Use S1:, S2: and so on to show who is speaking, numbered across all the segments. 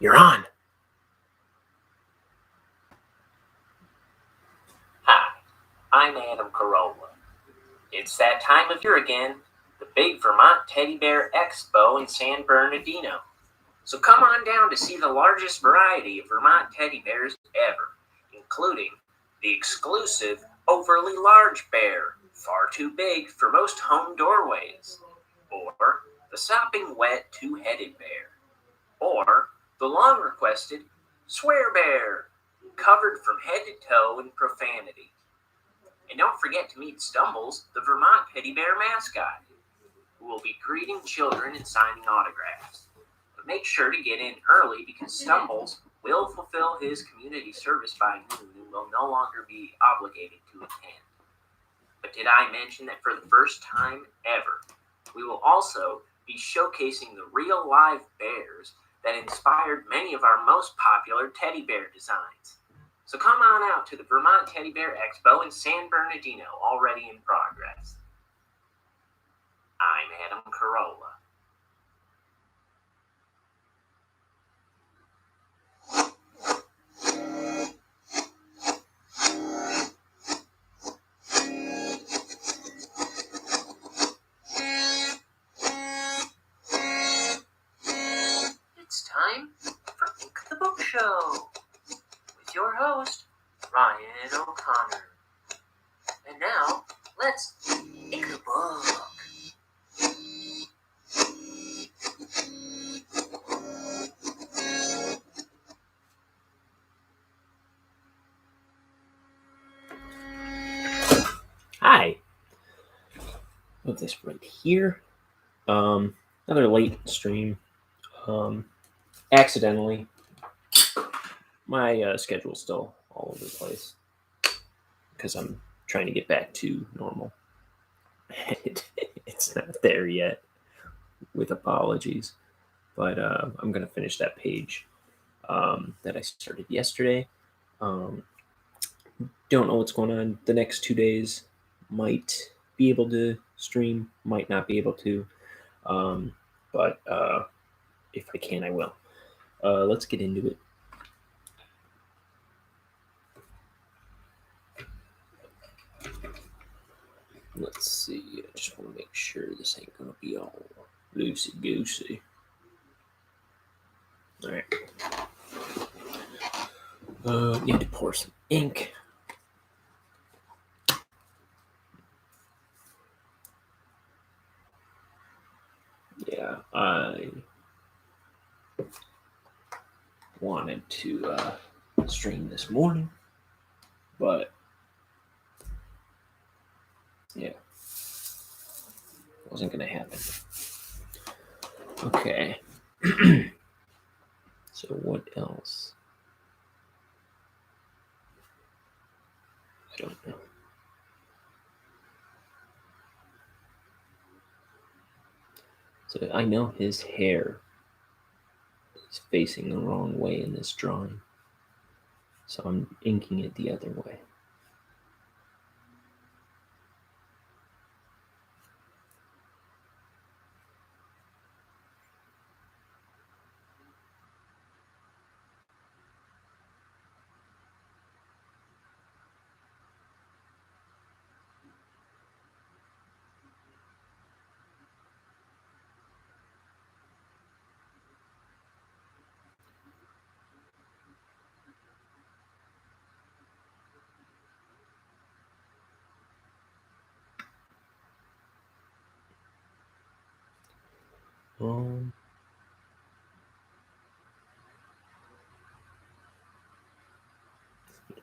S1: You're on.
S2: Hi, I'm Adam Carolla. It's that time of year again, the big Vermont Teddy Bear Expo in San Bernardino. So come on down to see the largest variety of Vermont teddy bears ever, including the exclusive overly large bear, far too big for most home doorways, or the sopping wet two-headed bear, or the long-requested swear bear, covered from head to toe in profanity. And don't forget to meet Stumbles, the Vermont teddy bear mascot, who will be greeting children and signing autographs. But make sure to get in early because Stumbles will fulfill his community service by noon and will no longer be obligated to attend. But did I mention that for the first time ever, we will also be showcasing the real live bears that inspired many of our most popular teddy bear designs. So come on out to the Vermont Teddy Bear Expo in San Bernardino, already in progress. I'm Adam Carolla. It's time for Ink the Book Show with your host, Ryan O'Connor. And now, let's ink the book.
S1: Hi. Put this right here. Another late stream. Accidentally. My schedule's still all over the place because I'm trying to get back to normal. It's not there yet, with apologies. But I'm going to finish that page that I started yesterday. Don't know what's going on the next 2 days. Might be able to stream, might not be able to. But if I can, I will. Let's get into it. Let's see. I just want to make sure this ain't going to be all loosey-goosey. All right. Need to pour some ink. Yeah, I wanted to stream this morning, but yeah, wasn't gonna happen. Okay. So what else? I don't know. So I know his hair is facing the wrong way in this drawing, so I'm inking it the other way.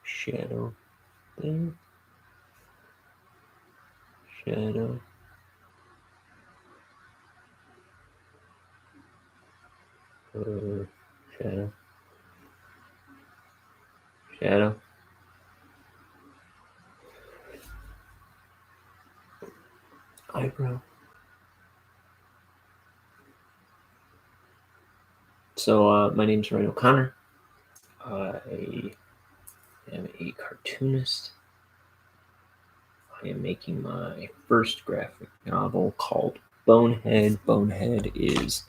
S1: Shadow there. Shadow. Shadow. Shadow. Eyebrow. So my name's Ryan O'Connor. I am a cartoonist. I am making my first graphic novel called Bonehead. Bonehead is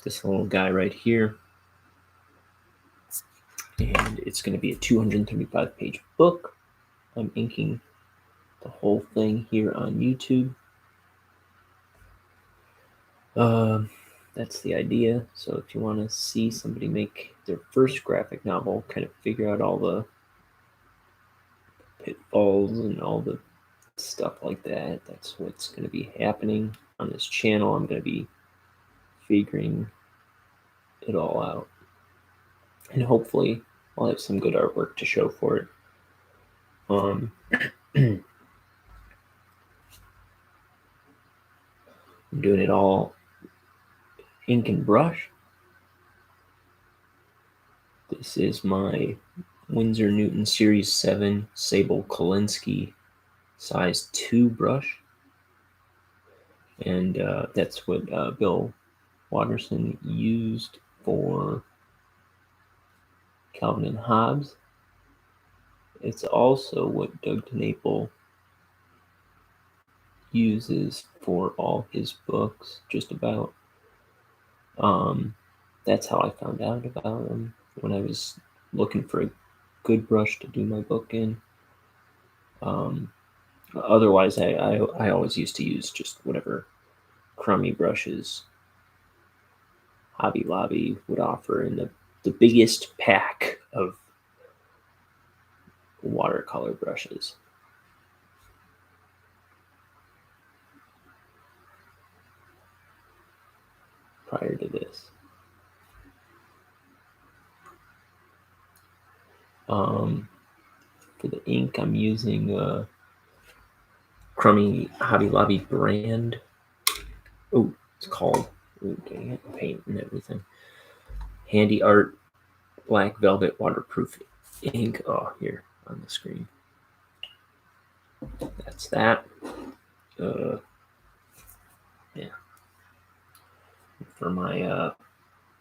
S1: this little guy right here. and it's going to be a 235-page book. I'm inking the whole thing here on YouTube. That's the idea. So if you want to see somebody make their first graphic novel, kind of figure out all the pitfalls and all the stuff like that, that's what's going to be happening on this channel. I'm going to be figuring it all out, and hopefully I'll have some good artwork to show for it. I'm doing it all ink and brush. This is my Winsor Newton Series 7 Sable Kolinsky size 2 brush, and that's what Bill Watterson used for Calvin and Hobbes. It's also what Doug TeNapel uses for all his books, just about. That's how I found out about him, when I was looking for a good brush to do my book in. Otherwise, I always used to use just whatever crummy brushes Hobby Lobby would offer in the biggest pack of watercolor brushes. Prior to this. For the ink, I'm using crummy Hobby Lobby brand. Oh, it's called, dang it, paint and everything. Handy Art Black Velvet Waterproof ink. Oh, here on the screen. That's that. Yeah. For my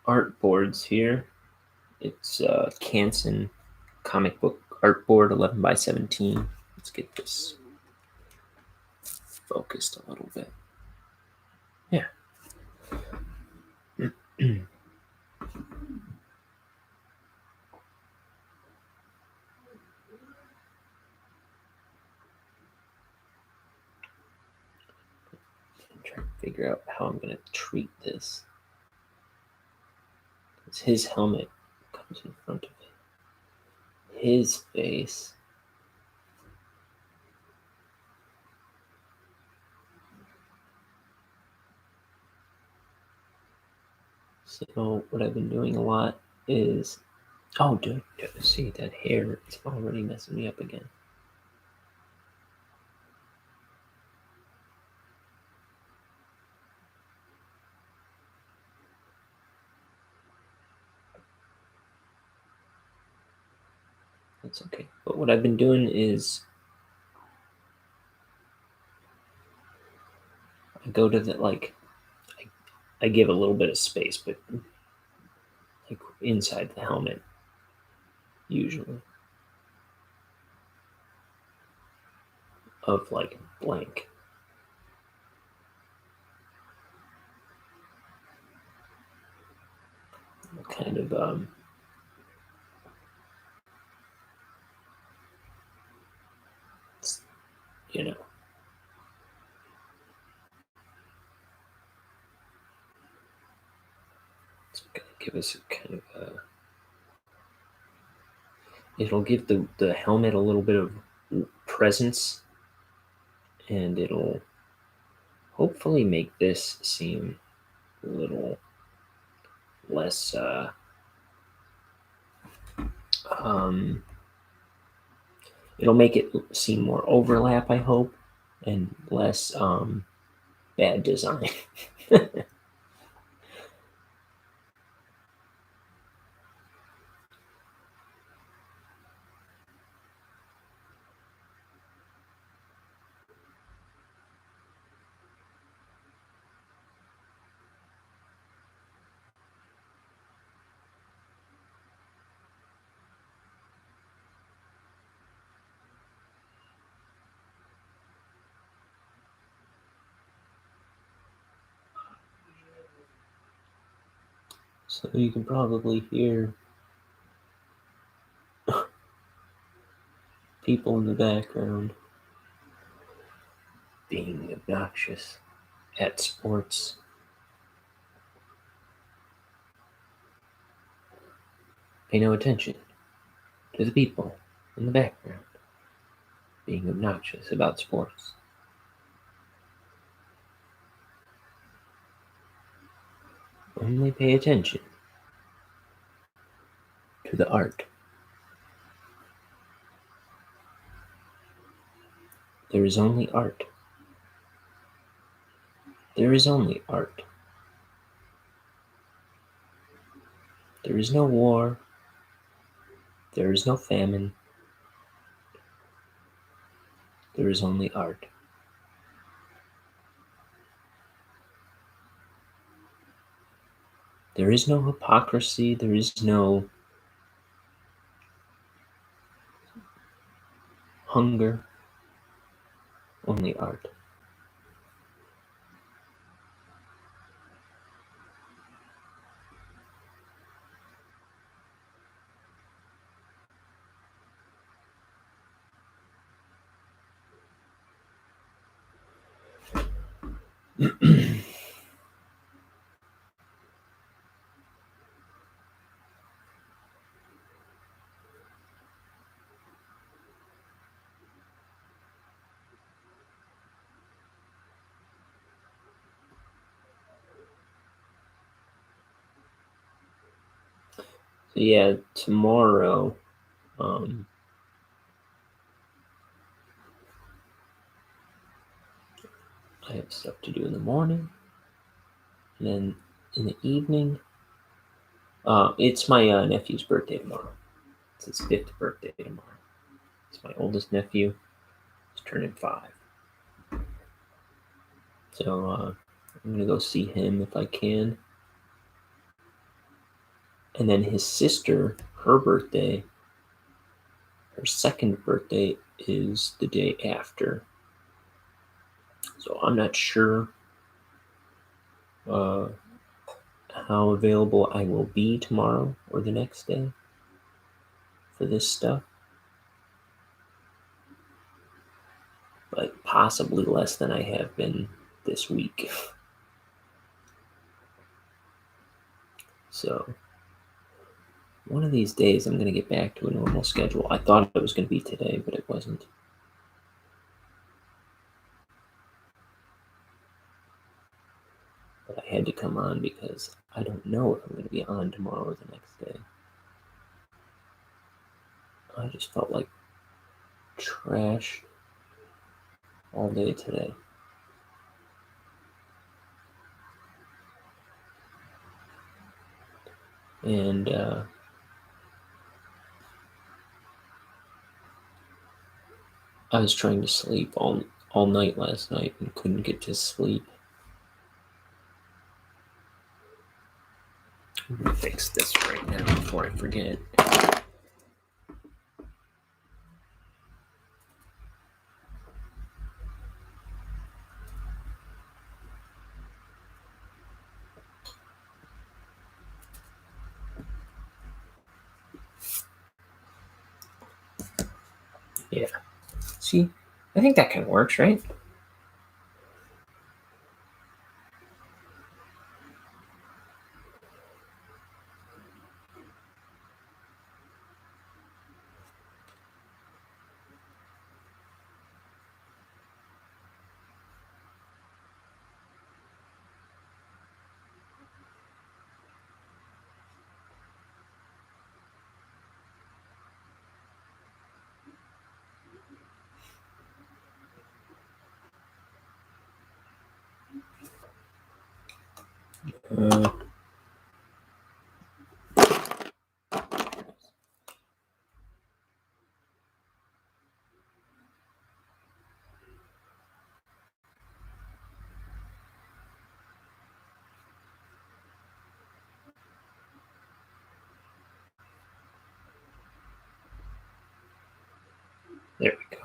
S1: art boards here, it's Canson comic book art board, 11 by 17. Let's get this focused a little bit. Yeah. I'm trying to figure out how I'm going to treat this. Because his helmet comes in front of his face. So what I've been doing a lot is, oh, dude, see that hair? It's already messing me up again. That's okay. But what I've been doing is I go to the, like, I give a little bit of space, but like inside the helmet, usually, of like blank. Kind of you know, it's gonna give us a kind of it'll give the helmet a little bit of presence, and it'll hopefully make this seem a little less it'll make it seem more overlap, I hope, and less bad design. So you can probably hear people in the background being obnoxious at sports. Pay no attention to the people in the background being obnoxious about sports. Only pay attention to the art. There is only art. There is only art. There is no war. There is no famine. There is only art. There is no hypocrisy. There is no hunger. Only art. So yeah, tomorrow, I have stuff to do in the morning, and then in the evening, it's my nephew's birthday tomorrow. It's his 5th birthday tomorrow. It's my oldest nephew. He's turning 5. So I'm gonna go see him if I can. And then his sister, her birthday, her 2nd birthday is the day after. So I'm not sure how available I will be tomorrow or the next day for this stuff. But possibly less than I have been this week. So one of these days I'm going to get back to a normal schedule. I thought it was going to be today, but it wasn't. But I had to come on because I don't know if I'm going to be on tomorrow or the next day. I just felt like trash all day today. And I was trying to sleep all night last night and couldn't get to sleep. I'm gonna fix this right now before I forget. Yeah. See, I think that kind of works, right? There we go.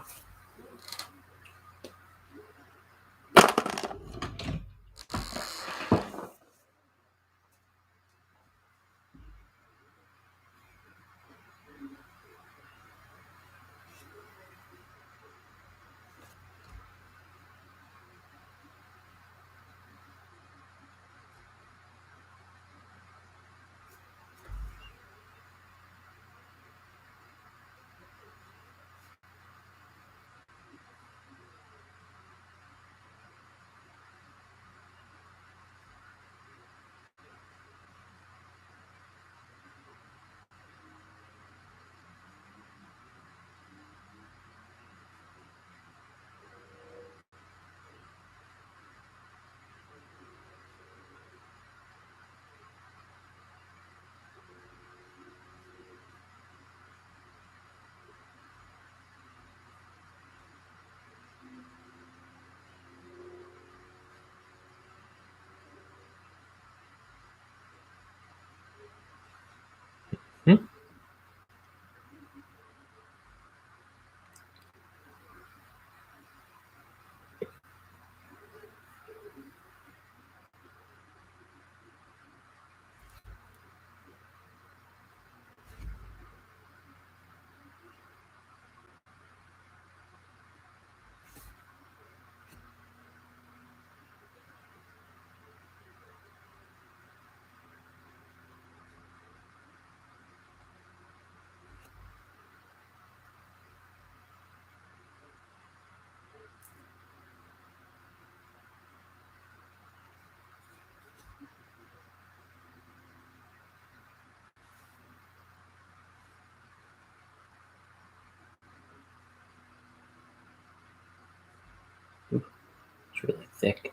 S1: thick.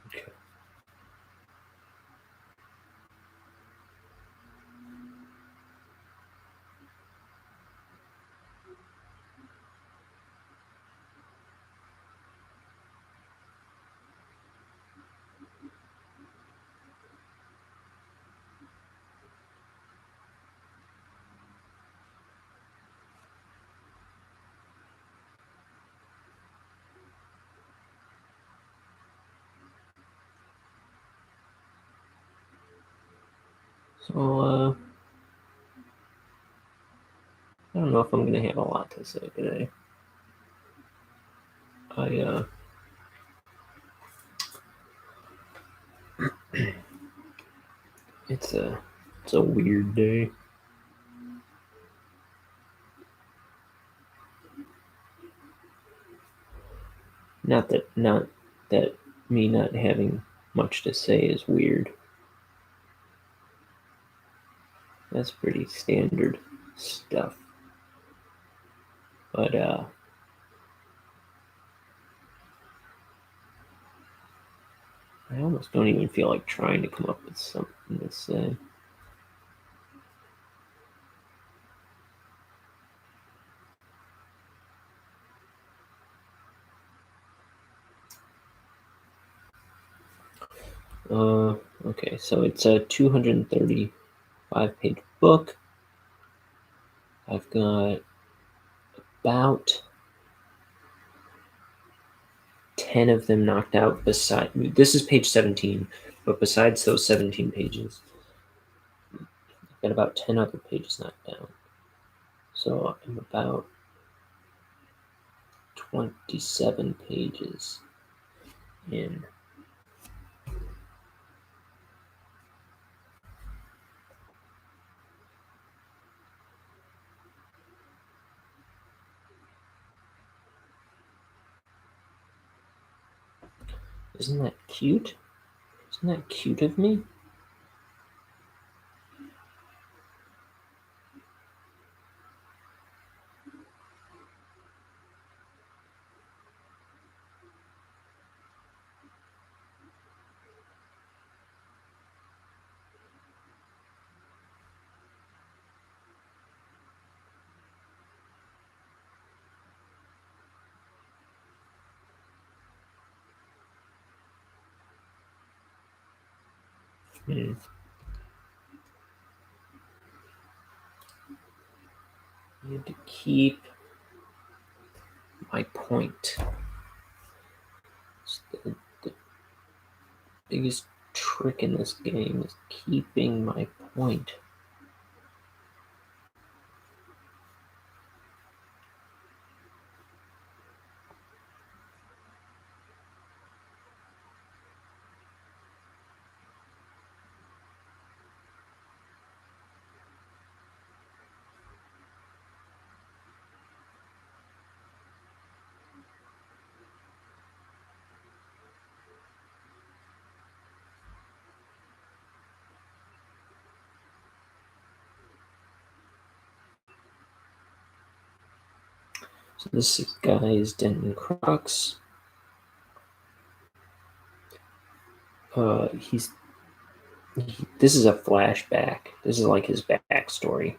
S1: Okay. So, I don't know if I'm going to have a lot to say today. It's a weird day. Not that me not having much to say is weird. That's pretty standard stuff. But I almost don't even feel like trying to come up with something to say. Okay, so it's a 235-page book. I've got about 10 of them knocked out. This is page 17, but besides those 17 pages, I've got about 10 other pages knocked down. So I'm about 27 pages in. Isn't that cute? Isn't that cute of me? I need to keep my point. The biggest trick in this game is keeping my point. So this guy is Denton Crux. This is a flashback. This is like his backstory.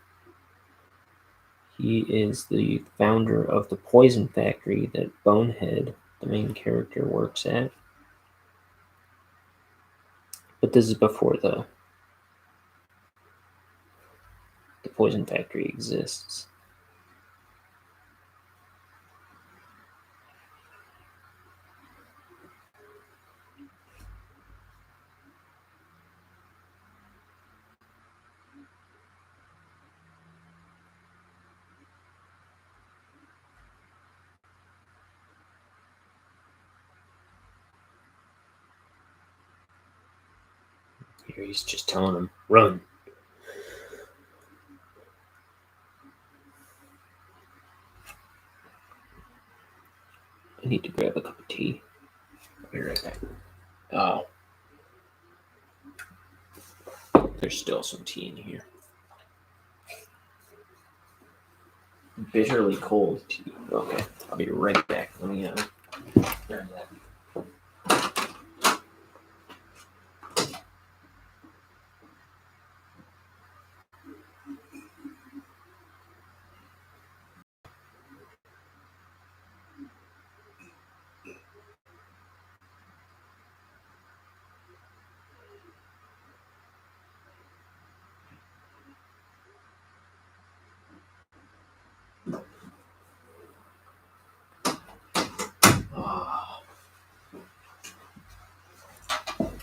S1: He is the founder of the poison factory that Bonehead, the main character, works at. But this is before the poison factory exists. Here he's just telling him, run. I need to grab a cup of tea. I'll be right back. Oh. There's still some tea in here. Bitterly cold tea. Okay, I'll be right back. Let me grab that.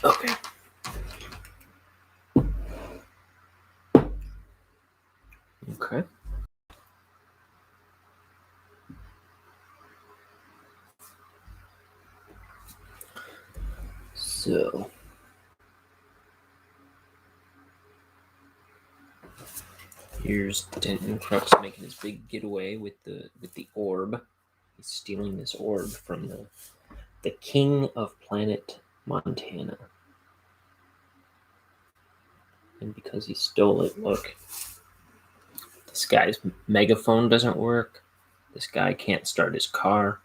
S1: Okay. Okay. So here's Denton Crux making his big getaway with the orb. He's stealing this orb from the king of planet Montana. And because he stole it, look, this guy's megaphone doesn't work. This guy can't start his car.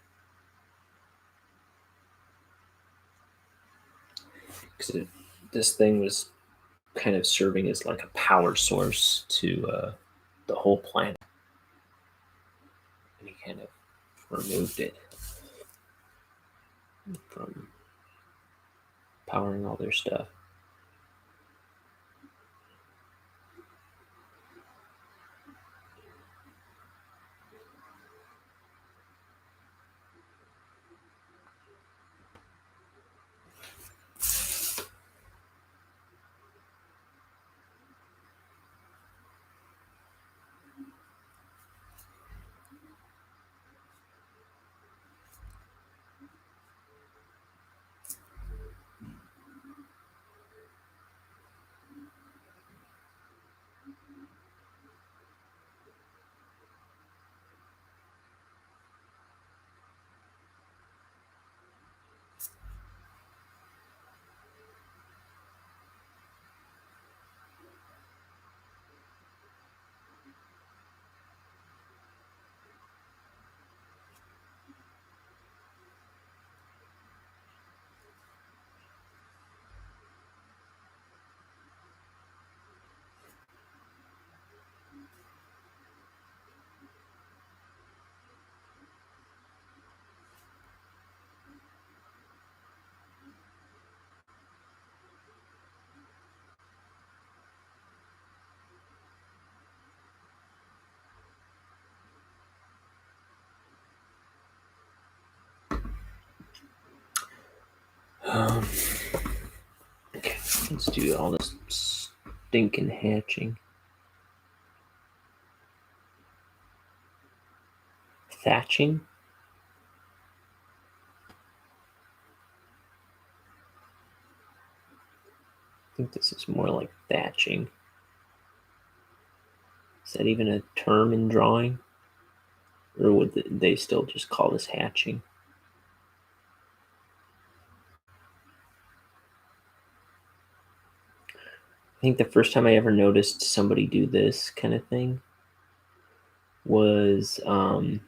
S1: Because this thing was kind of serving as like a power source to the whole planet. And he kind of removed it from powering all their stuff. Okay, let's do all this stinking hatching. Thatching? I think this is more like thatching. Is that even a term in drawing? Or would they still just call this hatching? I think the first time I ever noticed somebody do this kind of thing was, I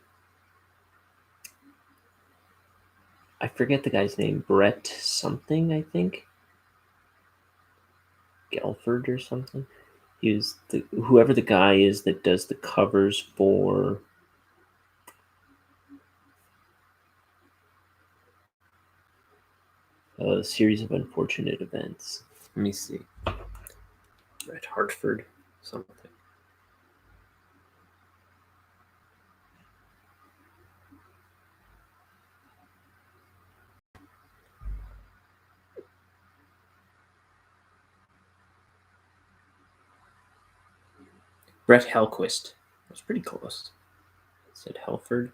S1: forget the guy's name, Brett something, I think. Gelford or something. He was whoever the guy is that does the covers for a series of unfortunate events. Let me see. Brett Hartford something. Brett Helquist. That was pretty close. I said Helford.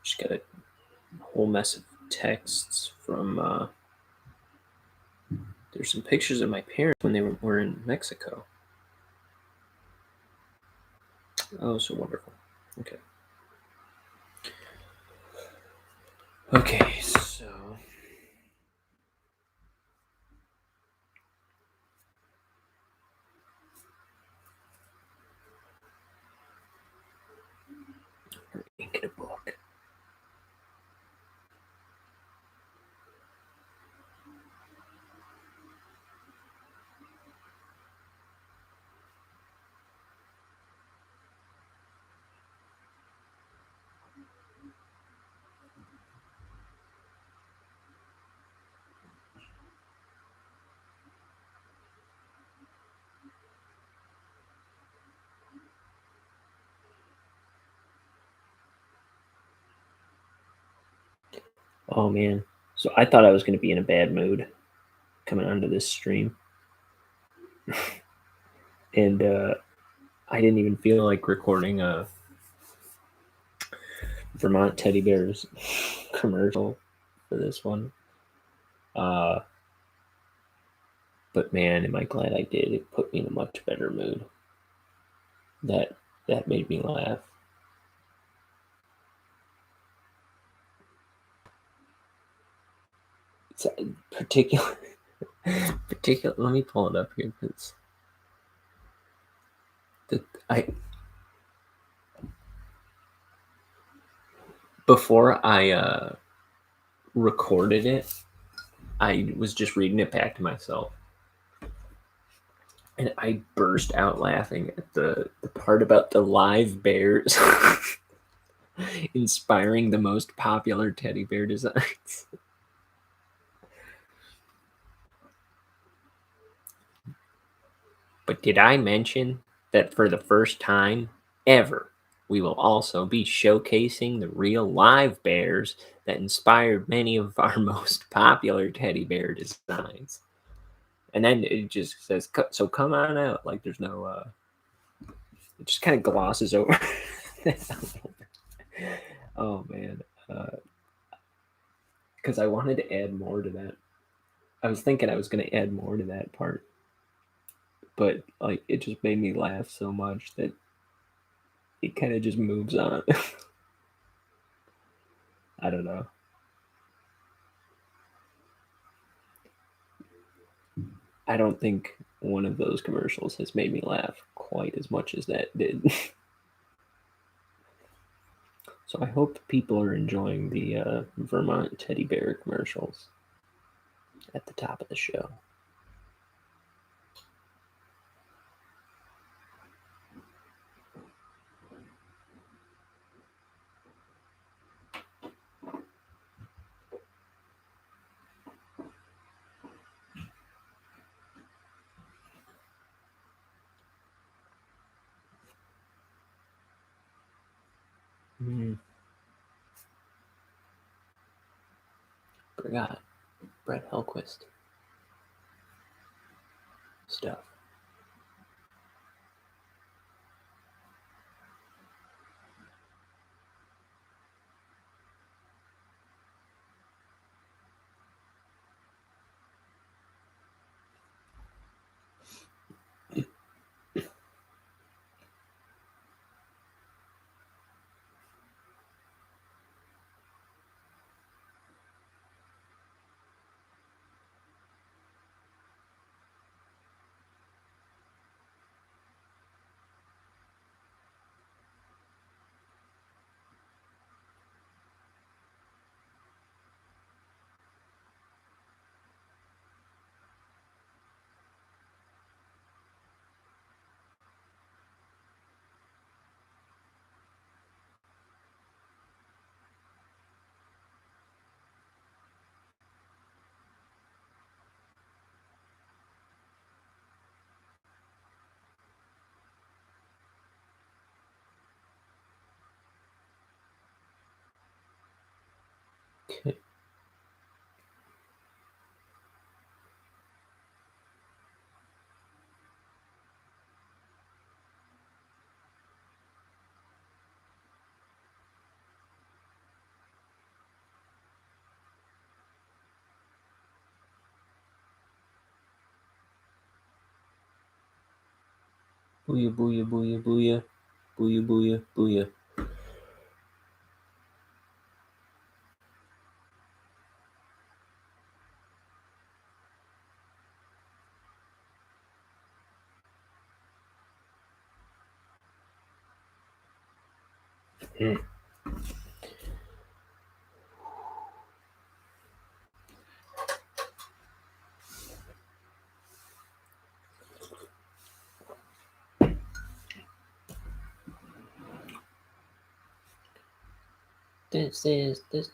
S1: Just got a whole mess of texts from There's some pictures of my parents when they were in Mexico. Oh, so wonderful. Okay. Okay, so we're inking a book. Oh man. So I thought I was going to be in a bad mood coming onto this stream. And I didn't even feel like recording a Vermont Teddy Bears commercial for this one. But man, am I glad I did. It put me in a much better mood. That made me laugh. It's particular. Let me pull it up here because before I recorded it, I was just reading it back to myself, and I burst out laughing at the part about the live bears inspiring the most popular teddy bear designs. But did I mention that for the first time ever, we will also be showcasing the real live bears that inspired many of our most popular teddy bear designs? And then it just says, so come on out. Like there's no, it just kind of glosses over. Oh man. Because I wanted to add more to that. I was thinking I was going to add more to that part. But like it just made me laugh so much that it kind of just moves on. I don't know. I don't think one of those commercials has made me laugh quite as much as that did. So I hope people are enjoying the Vermont teddy bear commercials at the top of the show. Forgot Brett Helquist stuff. Okay. Booyah, booyah, booyah, booyah. Booyah, booyah, booyah. This is the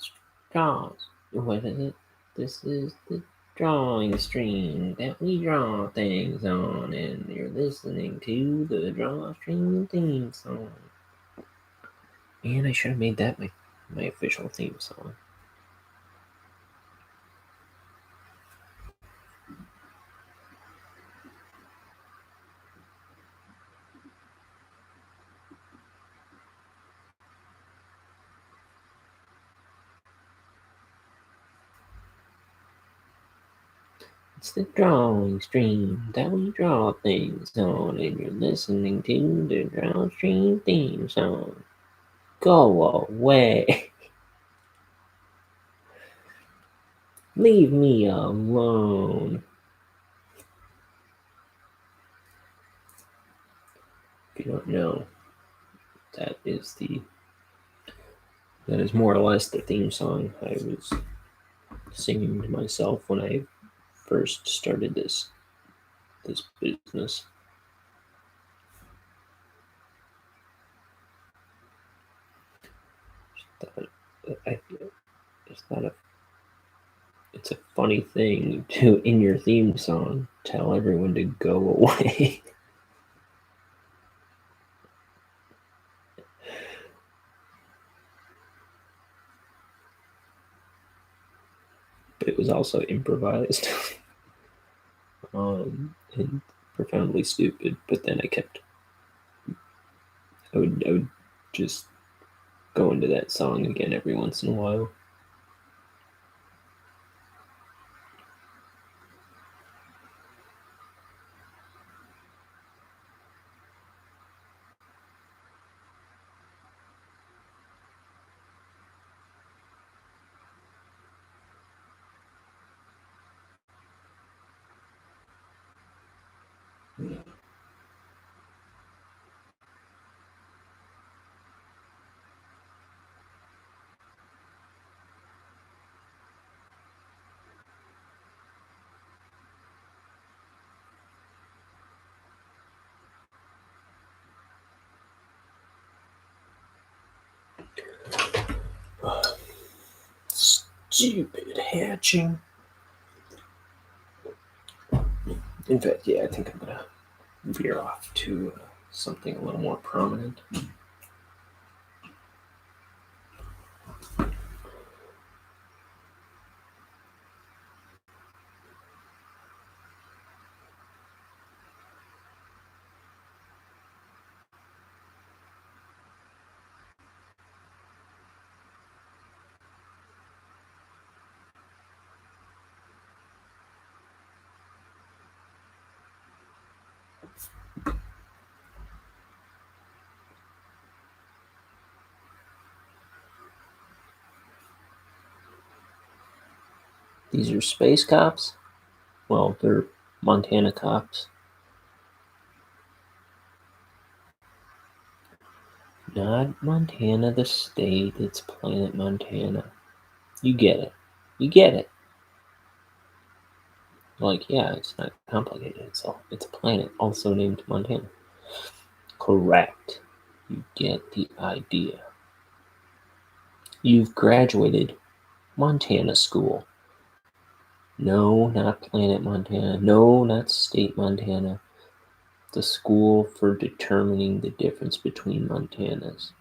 S1: straws. What is it? This is the drawing stream that we draw things on, and you're listening to the Drawstream theme song. And I should have made that my official theme song. It's the drawing stream that we draw things on, and you're listening to the Drawstream theme song. Go away. Leave me alone. If you don't know, that is more or less the theme song I was singing to myself when I first started this business. It's a funny thing to, in your theme song, tell everyone to go away. But it was also improvised. And profoundly stupid. But then I would just go into that song again every once in a while. Stupid hatching. In fact, yeah, I think I'm gonna veer off to something a little more prominent. These are space cops. Well, they're Montana cops. Not Montana the state, it's Planet Montana. You get it. You get it. Like, yeah, it's not complicated. It's a planet also named Montana. Correct. You get the idea. You've graduated Montana school. No, not Planet Montana. No, not State Montana. The school for determining the difference between Montanas.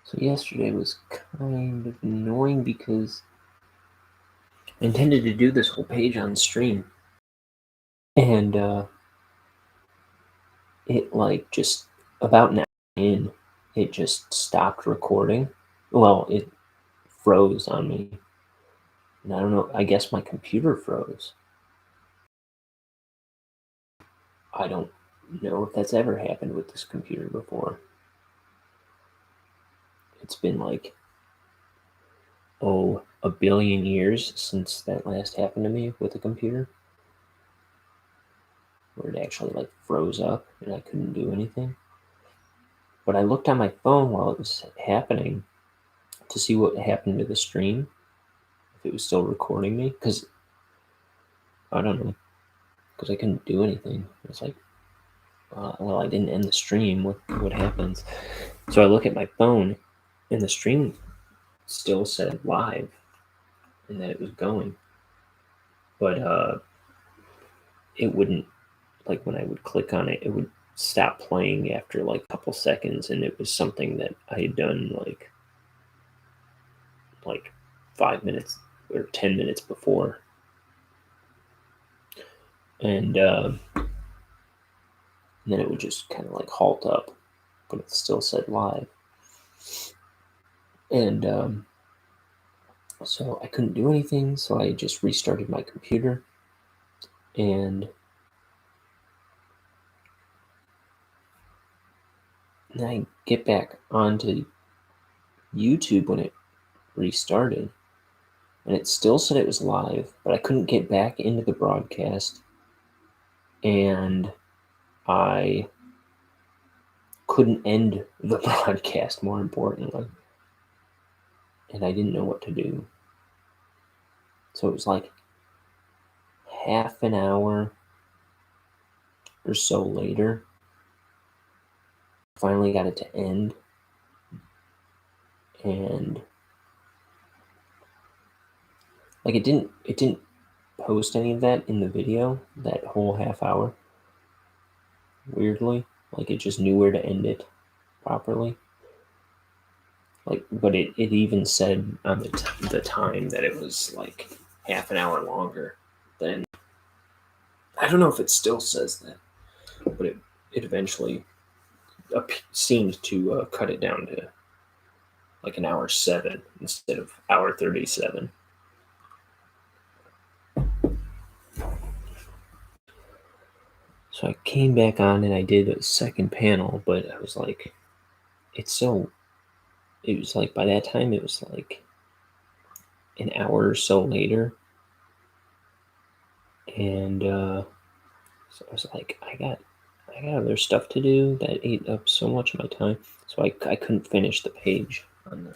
S1: So yesterday was kind of annoying because I intended to do this whole page on stream, and it like just about an hour in, it just stopped recording. Well, it froze on me, and I don't know. I guess my computer froze. I don't know if that's ever happened with this computer before. It's been like a billion years since that last happened to me with a computer, where it actually like froze up and I couldn't do anything. But I looked on my phone while it was happening to see what happened to the stream, if it was still recording me, because I don't know, because I couldn't do anything. It's like, well, I didn't end the stream. What happens? So I look at my phone, and the stream still said live, and that it was going, but it wouldn't, like when I would click on it, it would stop playing after like a couple seconds, and it was something that I had done like 5 minutes or 10 minutes before, and then it would just kind of like halt up, but it still said live, and so I couldn't do anything. So I just restarted my computer, and then I get back onto YouTube when it restarted, and it still said it was live, but I couldn't get back into the broadcast, and I couldn't end the broadcast, more importantly, and I didn't know what to do. So it was like half an hour or so later, finally got it to end, and like it didn't post any of that in the video, that whole half hour, weirdly. Like it just knew where to end it properly. Like, but it even said on the time that it was like half an hour longer than, I don't know if it still says that, but it eventually seemed to cut it down to like an hour 7 instead of hour 37. So I came back on and I did a second panel, but I was like, it was like by that time it was like an hour or so later, and so I was like, I got other stuff to do that ate up so much of my time, so I couldn't finish the page on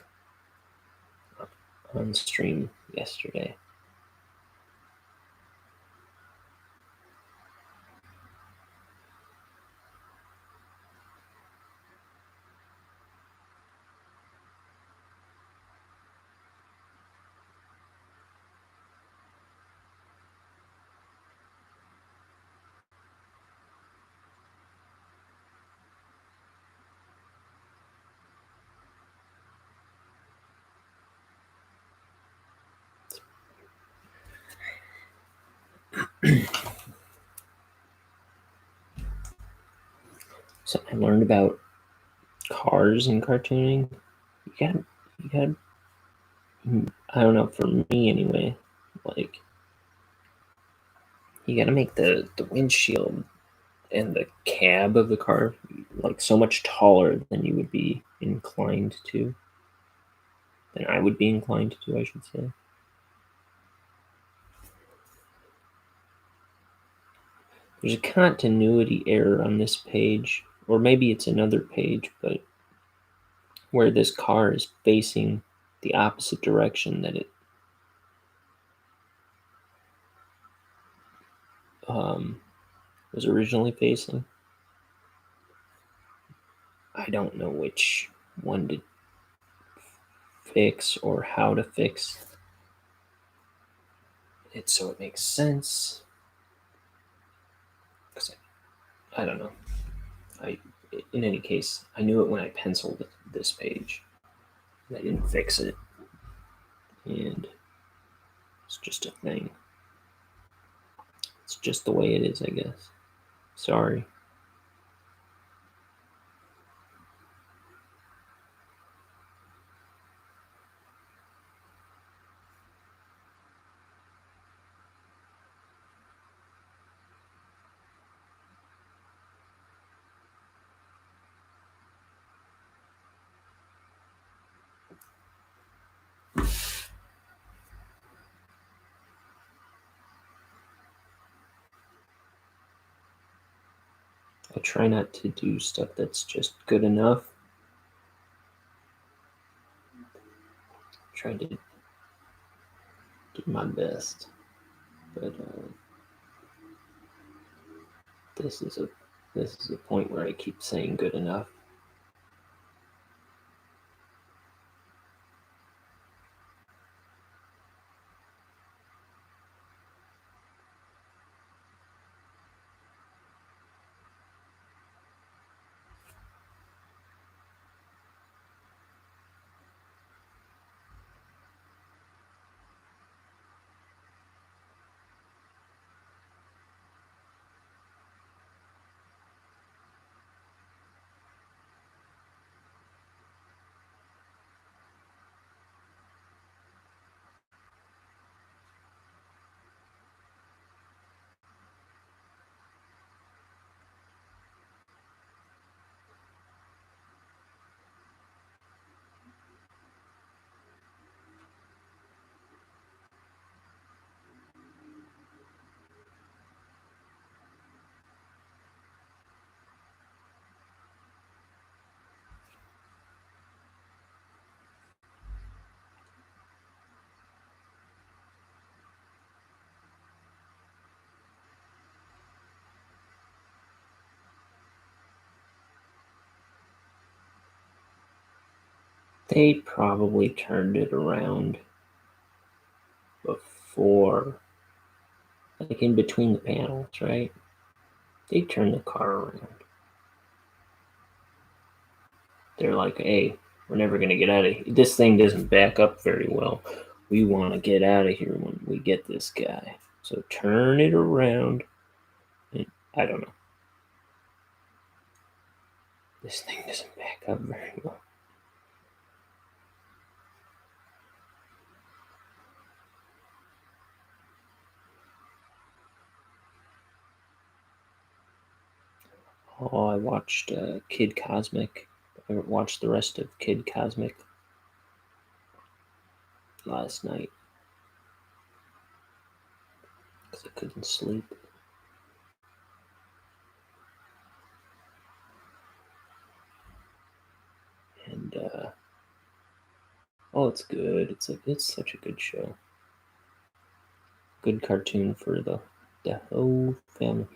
S1: stream yesterday. So I learned about cars and cartooning. You gotta, I don't know, for me anyway, like, you gotta make the windshield and the cab of the car like so much taller than you would be inclined to, than I would be inclined to, I should say. There's a continuity error on this page, or maybe it's another page, but where this car is facing the opposite direction that it was originally facing. I don't know which one to fix or how to fix it so it makes sense. Because I don't know. In any case, I knew it when I penciled this page. I didn't fix it. And it's just a thing. It's just the way it is, I guess. Sorry. I try not to do stuff that's just good enough. Try to do my best, but this is a point where I keep saying good enough. They probably turned it around before, like in between the panels, right? They turned the car around. They're like, hey, we're never going to get out of here. This thing doesn't back up very well. We want to get out of here when we get this guy. So turn it around. And I don't know. This thing doesn't back up very well. Oh, I watched Kid Cosmic. I watched the rest of Kid Cosmic last night because I couldn't sleep. And oh, it's good. It's such a good show. Good cartoon for the whole family.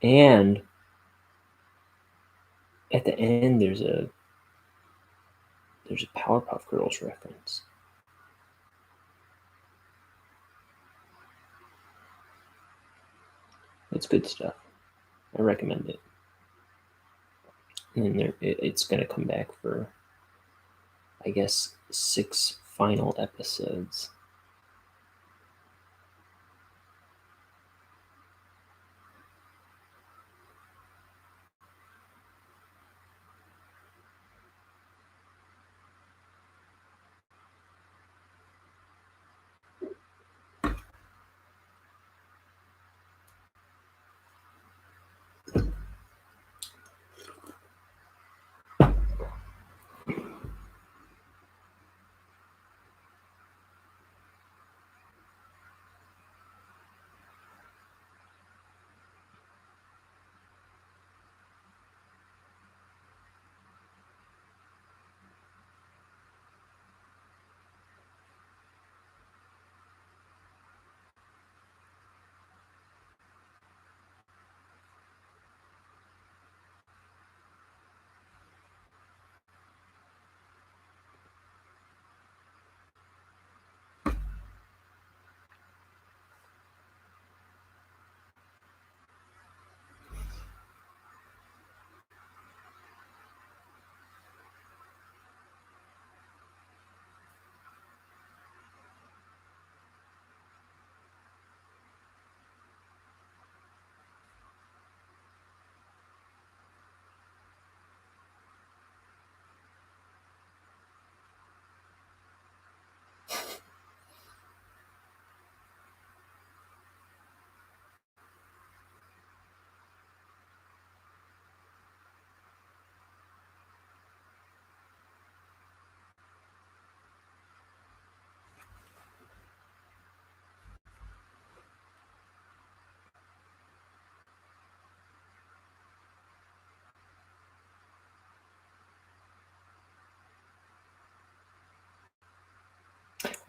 S1: And at the end, there's a Powerpuff Girls reference. It's good stuff. I recommend it. And it's going to come back for, I guess, 6 final episodes.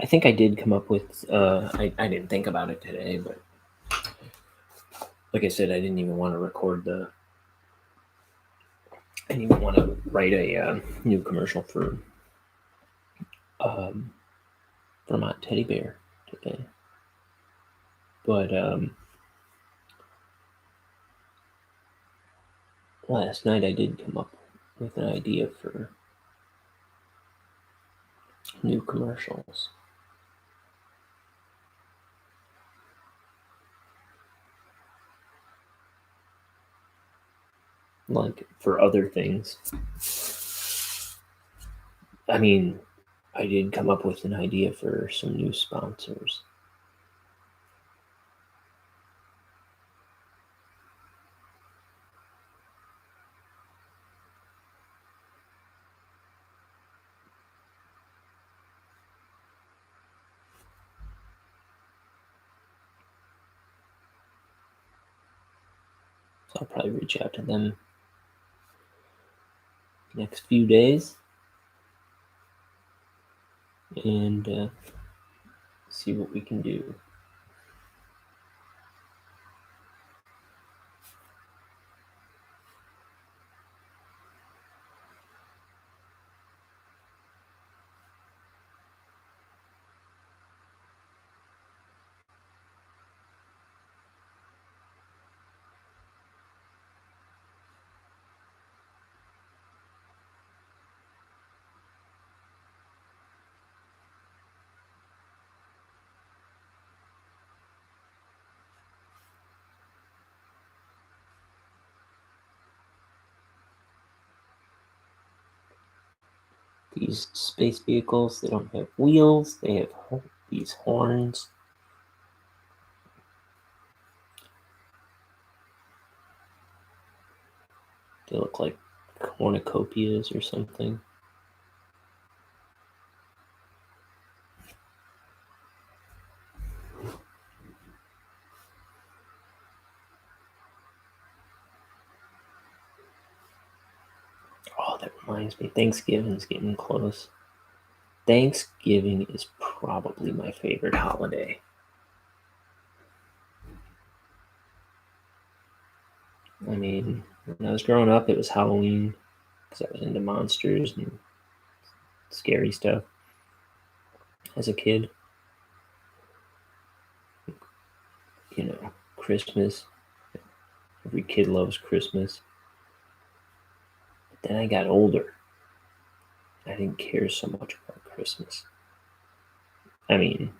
S1: I think I did come up with, I didn't think about it today, but like I said, I didn't even want to I didn't even want to write a new commercial for Vermont Teddy Bear today. But last night I did come up with an idea for new commercials. Like for other things. I mean, I did come up with an idea for some new sponsors. So I'll probably reach out to them next few days and see what we can do. These space vehicles, they don't have wheels, they have these horns. They look like cornucopias or something. Oh, that reminds me, Thanksgiving's getting close. Thanksgiving is probably my favorite holiday. I mean, when I was growing up, it was Halloween because I was into monsters and scary stuff as a kid. You know, Christmas. Every kid loves Christmas. But then I got older. I didn't care so much about Christmas. I mean,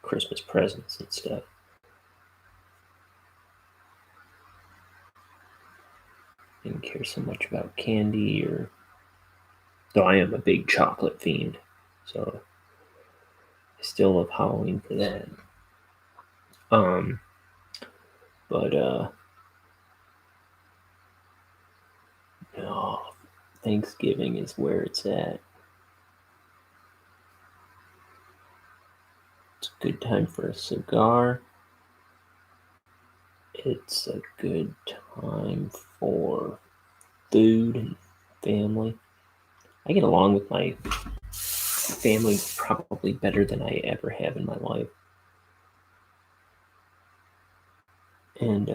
S1: Christmas presents and stuff. Didn't care so much about candy or. Though I am a big chocolate fiend, so I still love Halloween for that. But no, Thanksgiving is where it's at. It's a good time for a cigar. It's a good time for food and family. I get along with my family probably better than I ever have in my life. And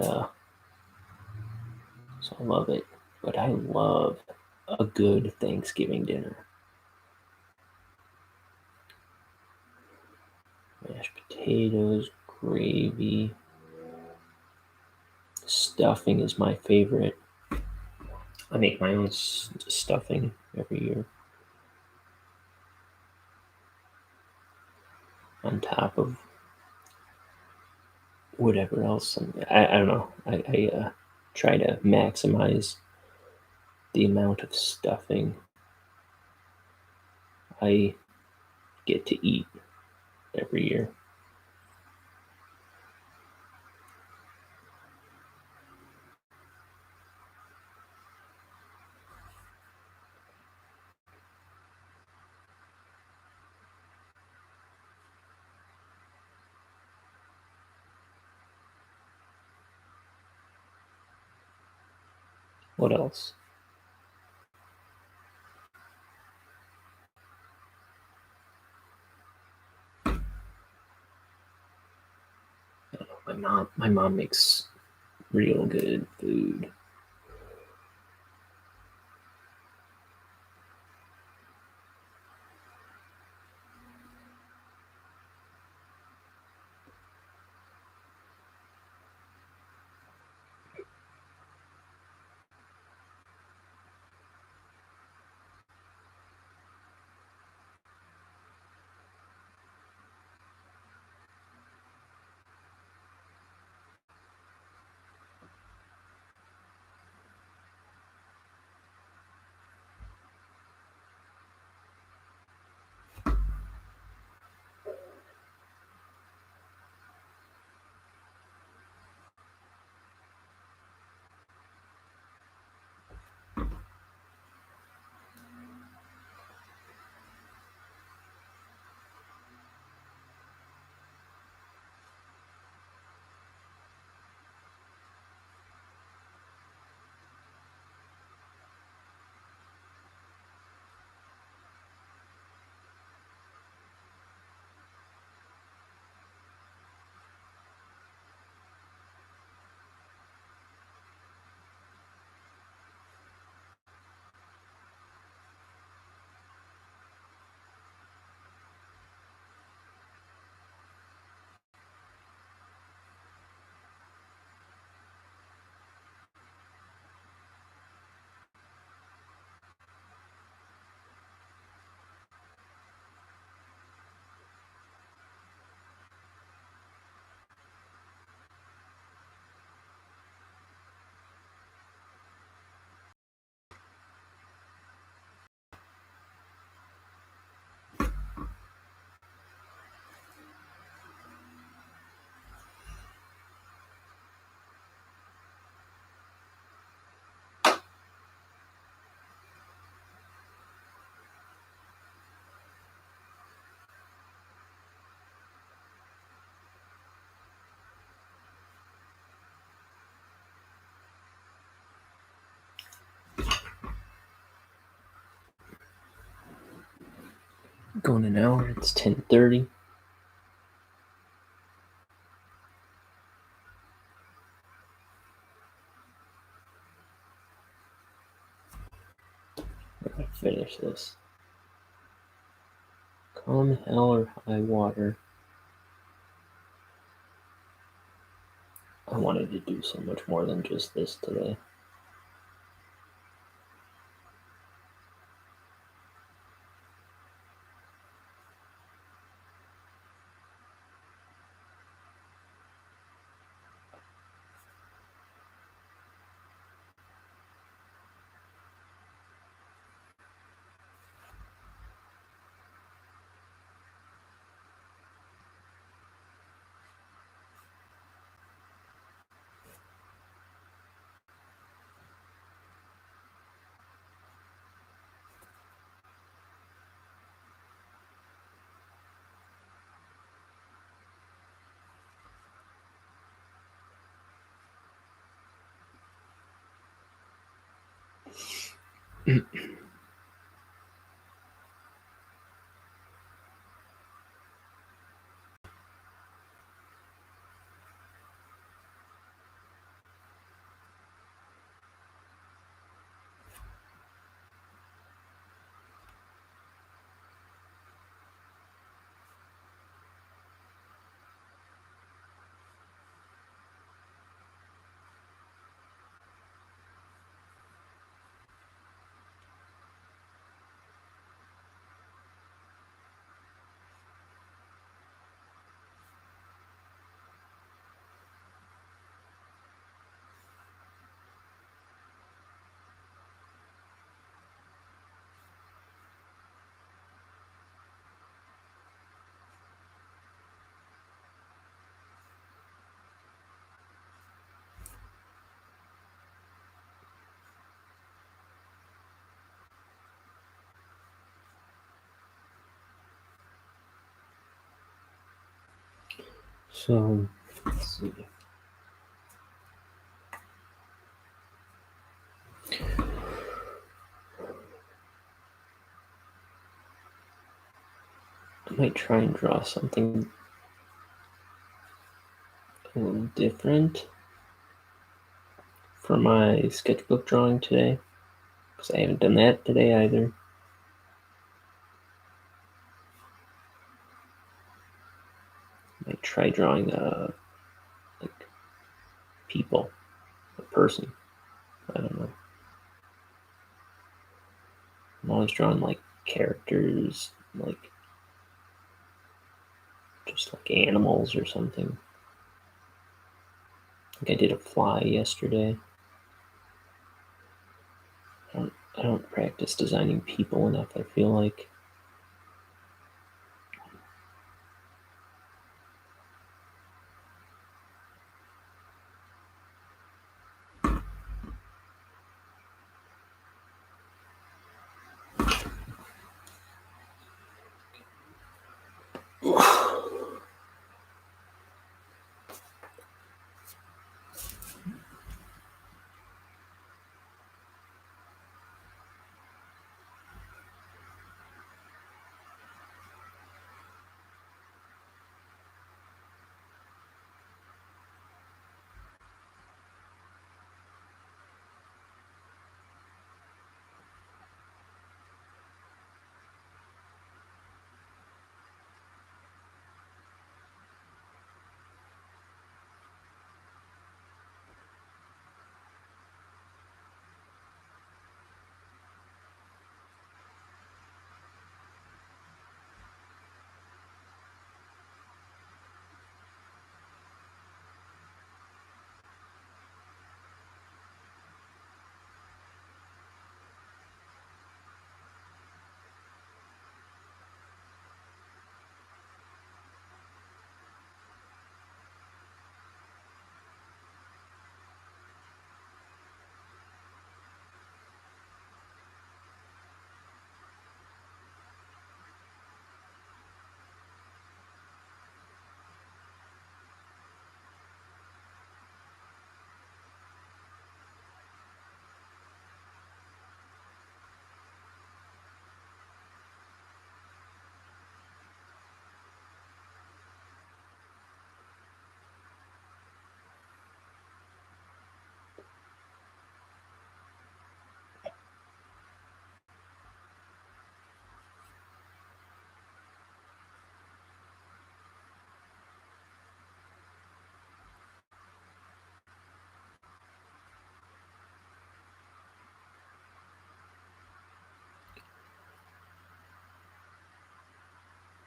S1: so I love it. But I love a good Thanksgiving dinner. Mashed potatoes, gravy. Stuffing is my favorite. I make my own stuffing every year. On top of whatever else. I don't know. I try to maximize the amount of stuffing I get to eat every year. What else? My mom makes real good food. Going an hour. It's 10:30. I'm gonna finish this. Come hell or high water. I wanted to do so much more than just this today. So, let's see. I might try and draw something a little different for my sketchbook drawing today, because I haven't done that today either. I might try drawing like people, a person. I don't know. I'm always drawing like characters, like just like animals or something. I think I did a fly yesterday. I don't practice designing people enough, I feel like.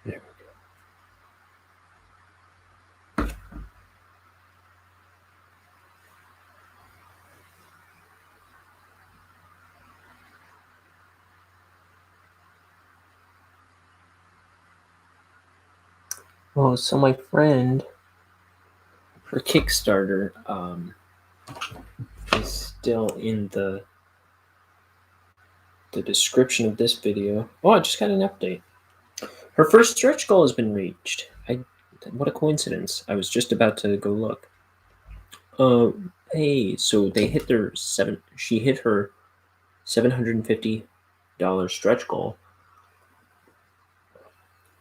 S1: There we go. Oh, so my friend for Kickstarter is still in the description of this video. Oh, I just got an update. Her first stretch goal has been reached. What a coincidence. I was just about to go look. Hey, so they hit she hit her $750 stretch goal.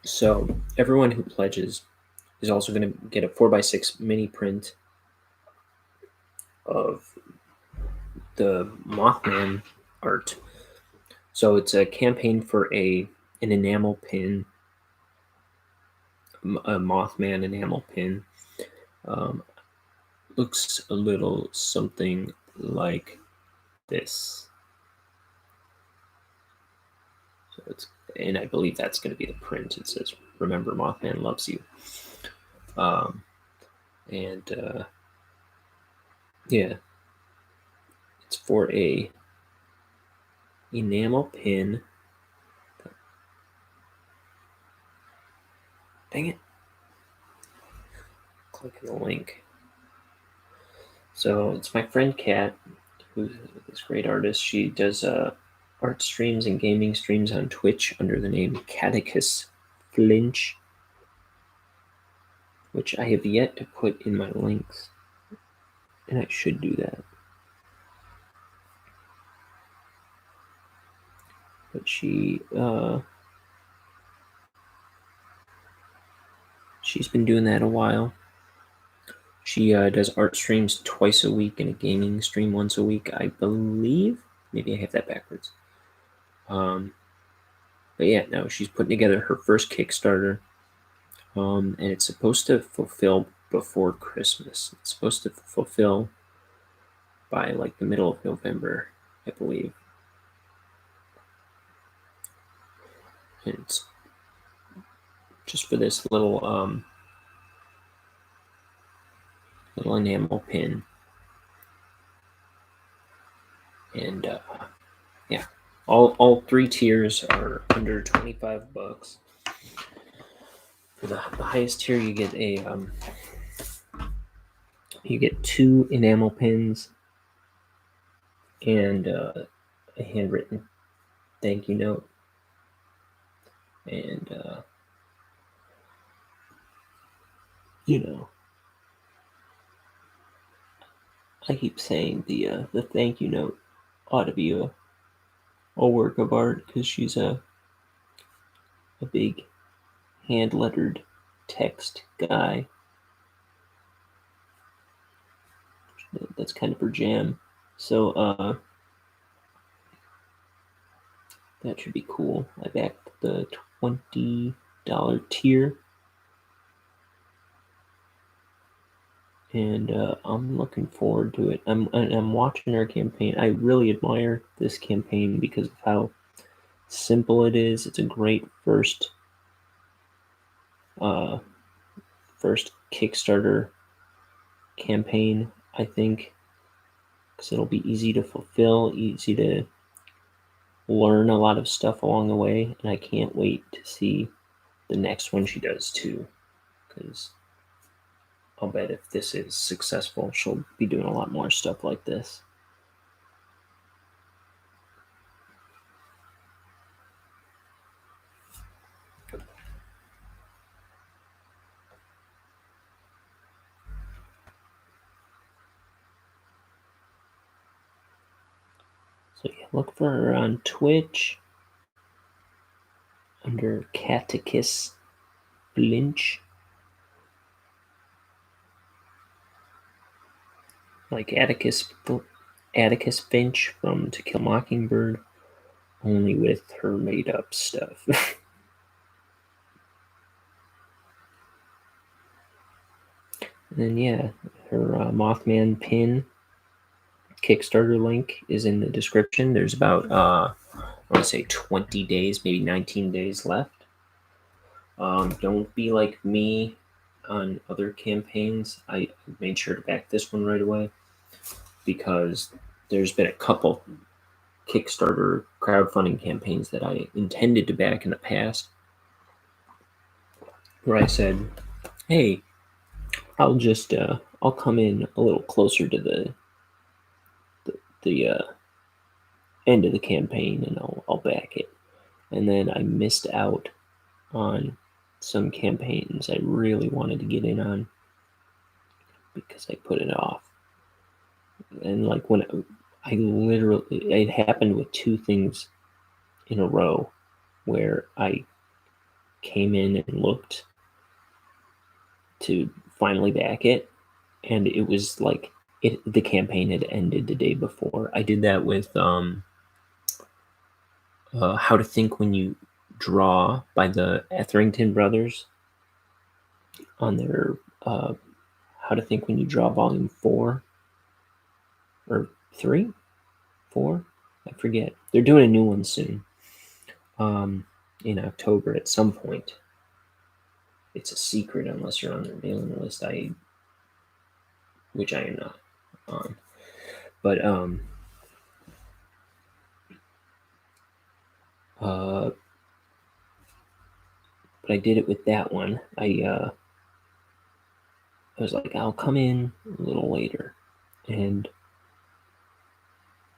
S1: So everyone who pledges is also going to get a 4x6 mini print of the Mothman art. So it's a campaign for an enamel pin, a Mothman enamel pin. Looks a little something like this. So and I believe that's going to be the print. It says, "Remember, Mothman loves you." Yeah, it's for a enamel pin. Dang it. Click the link. So it's my friend Kat, who's this great artist. She does art streams and gaming streams on Twitch under the name Catechus Flinch, which I have yet to put in my links, and I should do that. But she's been doing that a while. She does art streams twice a week and a gaming stream once a week, I believe. Maybe I have that backwards. But yeah, no, she's putting together her first Kickstarter, and it's supposed to fulfill before Christmas. It's supposed to fulfill by like the middle of November, I believe. And it's just for this little little enamel pin. And yeah, all three tiers are under $25. For the highest tier, you get you get 2 enamel pins and a handwritten thank you note. And you know, I keep saying the thank you note ought to be a work of art because she's a big hand lettered text guy. That's kind of her jam. So that should be cool. I backed the $20 tier. And I'm looking forward to it. I'm watching her campaign. I really admire this campaign because of how simple it is. It's a great first Kickstarter campaign, I think, because it'll be easy to fulfill, easy to learn a lot of stuff along the way, and I can't wait to see the next one she does too, because I'll bet if this is successful, she'll be doing a lot more stuff like this. So yeah, look for her on Twitch under Catechus Blinch. Like Atticus Finch from To Kill Mockingbird, only with her made up stuff. And then yeah, her Mothman pin Kickstarter link is in the description. There's about I want to say 20 days, maybe 19 days left. Don't be like me on other campaigns. I made sure to back this one right away because there's been a couple Kickstarter crowdfunding campaigns that I intended to back in the past where I said, hey, I'll just I'll come in a little closer to the end of the campaign and I'll back it. And then I missed out on some campaigns I really wanted to get in on because I put it off. And like when it happened with 2 things in a row where I came in and looked to finally back it, and it was like the campaign had ended the day before. I did that with How to Think When You Draw by the Etherington brothers on their How to Think When You Draw Volume 4 or 3, 4, I forget. They're doing a new one soon in October at some point. It's a secret unless you're on their mailing list, which I am not on. But but I did it with that one. I was like, I'll come in a little later, and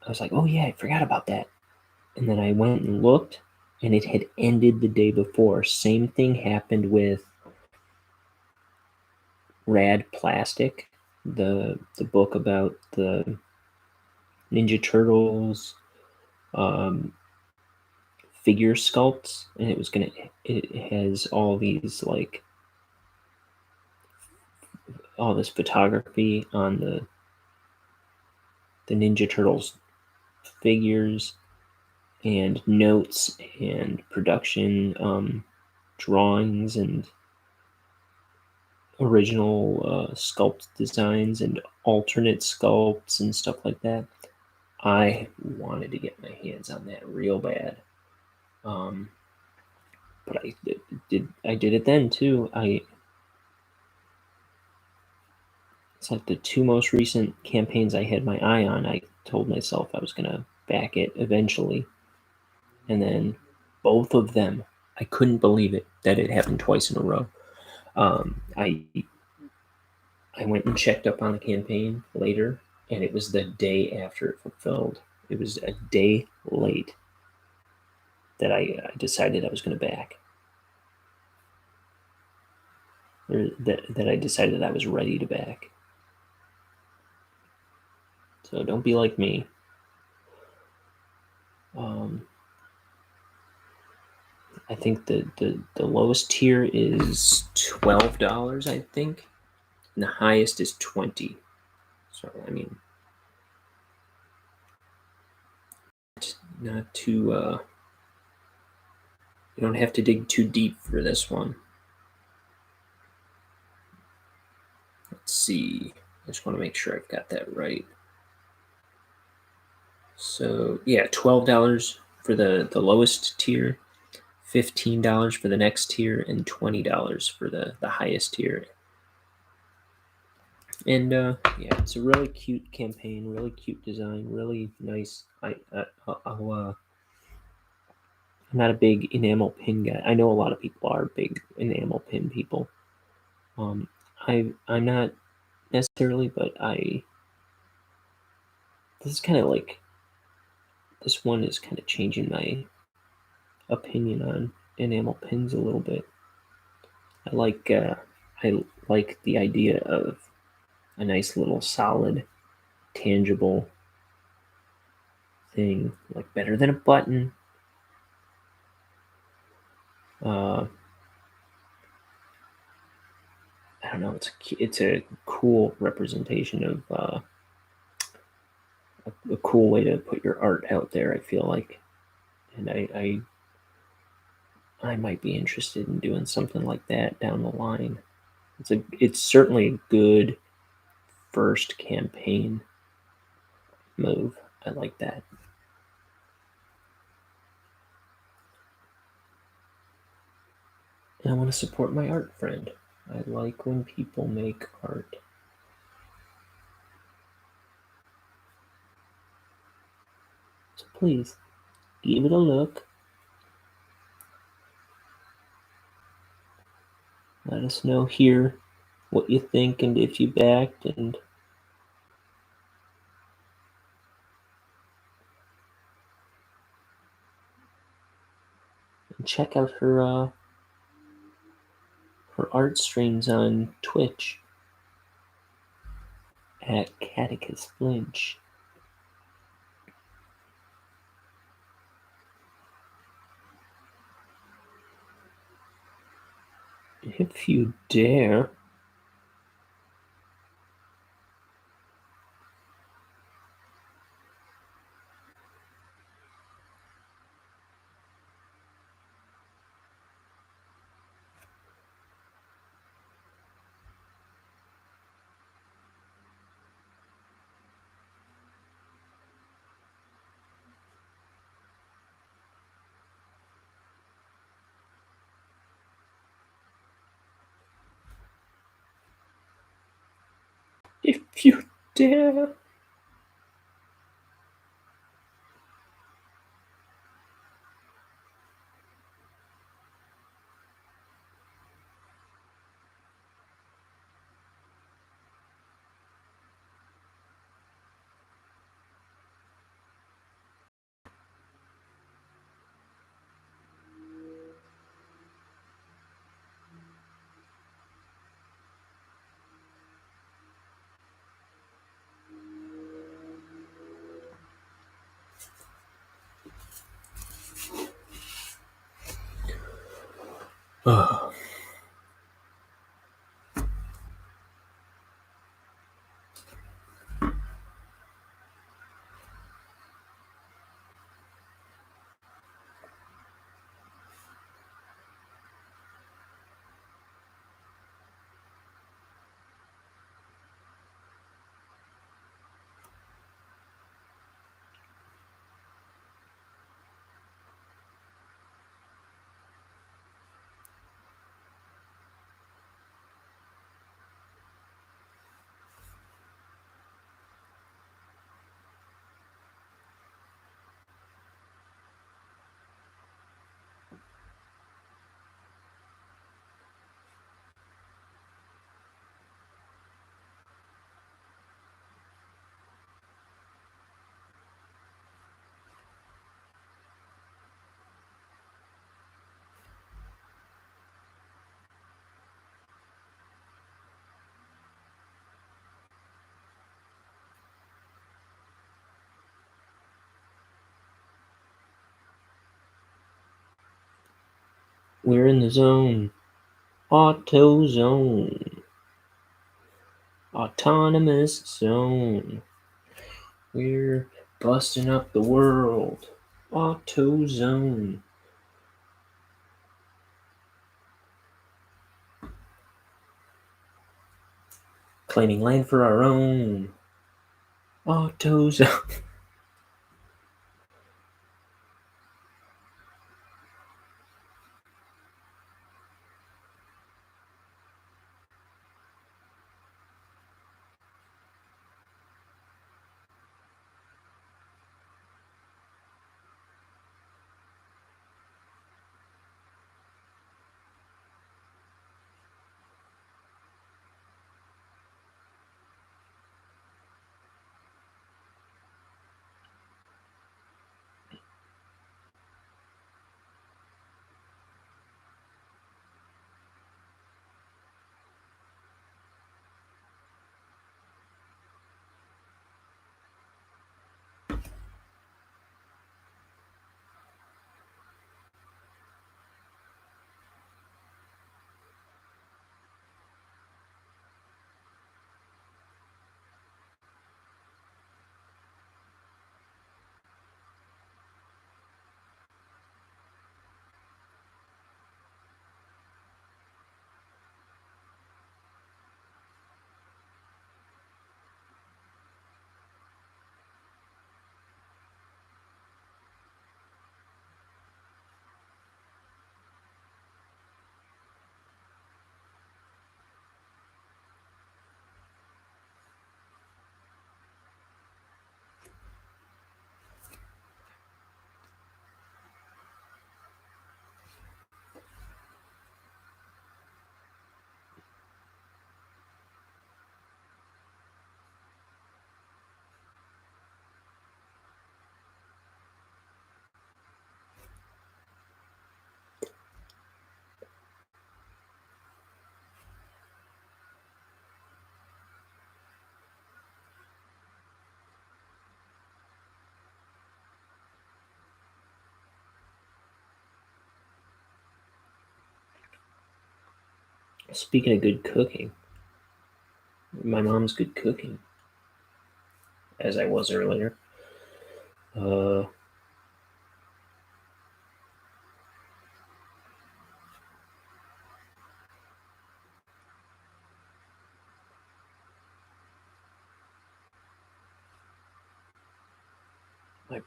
S1: I was like, oh yeah, I forgot about that. And then I went and looked, and it had ended the day before. Same thing happened with Rad Plastic, the book about the Ninja Turtles figure sculpts, and it has all these like all this photography on the Ninja Turtles figures and notes and production drawings and original sculpt designs and alternate sculpts and stuff like that. I wanted to get my hands on that real bad. But I did it then too. It's like the two most recent campaigns I had my eye on. I told myself I was gonna back it eventually, and then both of them, I couldn't believe it that it happened twice in a row. I went and checked up on the campaign later, and it was the day after it fulfilled. It was a day late that I decided I was going to back, or that I decided I was ready to back. So don't be like me. I think the lowest tier is $12, I think, and the highest is $20. So I mean, not too. You don't have to dig too deep for this one. Let's see. I just want to make sure I've got that right. So yeah, $12 for the lowest tier, $15 for the next tier, and $20 for the highest tier. And yeah, it's a really cute campaign, really cute design, really nice. I'm not a big enamel pin guy. I know a lot of people are big enamel pin people. I'm not necessarily, but this is kind of like, this one is kind of changing my opinion on enamel pins a little bit. I like the idea of a nice little solid, tangible thing, like better than a button. I don't know. It's a cool representation of a cool way to put your art out there. I feel like, and I might be interested in doing something like that down the line. It's certainly a good first campaign move. I like that. And I want to support my art friend. I like when people make art. So please, give it a look. Let us know here what you think and if you backed, and check out her art streams on Twitch at Catechus Flinch. If you dare. If you dare. We're in the zone. Auto zone. Autonomous zone. We're busting up the world. Auto zone. Claiming land for our own. Auto zone. Speaking of good cooking, my mom's good cooking, as I was earlier. My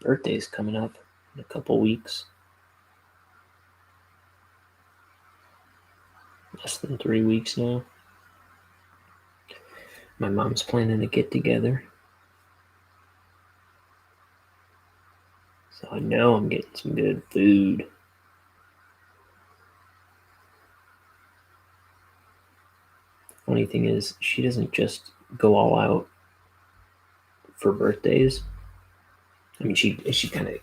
S1: birthday's coming up in a couple weeks. Less than 3 weeks now. My mom's planning to get together. So I know I'm getting some good food. Funny thing is, she doesn't just go all out for birthdays. I mean, she kind of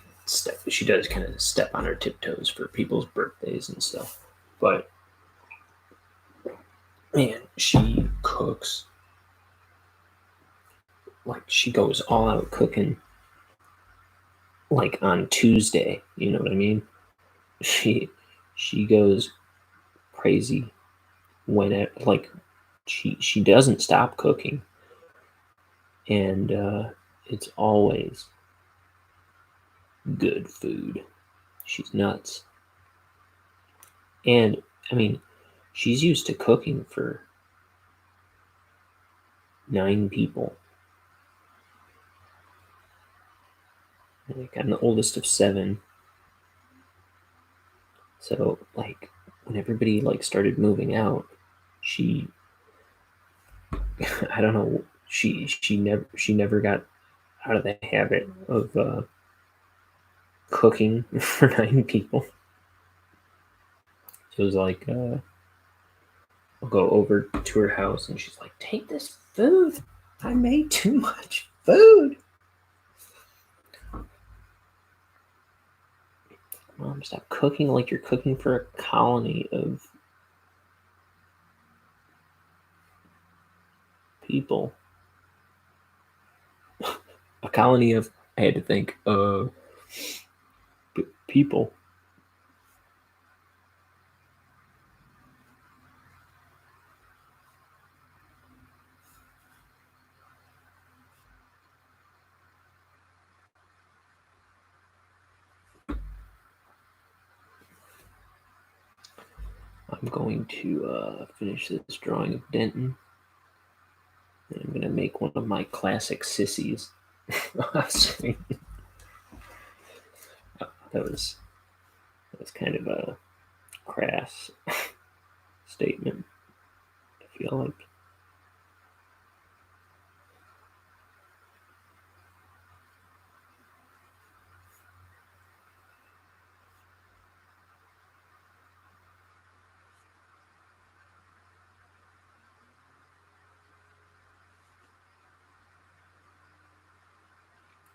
S1: she does kind of step on her tiptoes for people's birthdays and stuff. But man, she cooks like she goes all out cooking. Like on Tuesday, you know what I mean? She goes crazy when it like she doesn't stop cooking, and it's always good food. She's nuts. And I mean, she's used to cooking for 9 people. Like, I'm the oldest of 7. So like when everybody like started moving out, she I don't know, she never got out of the habit of cooking for 9 people. So it was like I'll go over to her house and she's like, "Take this food. I made too much food." Mom, stop cooking like you're cooking for a colony of people. A colony of, I had to think, people. I'm going to finish this drawing of Denton. And I'm going to make one of my classic sissies. that was kind of a crass statement, I feel like.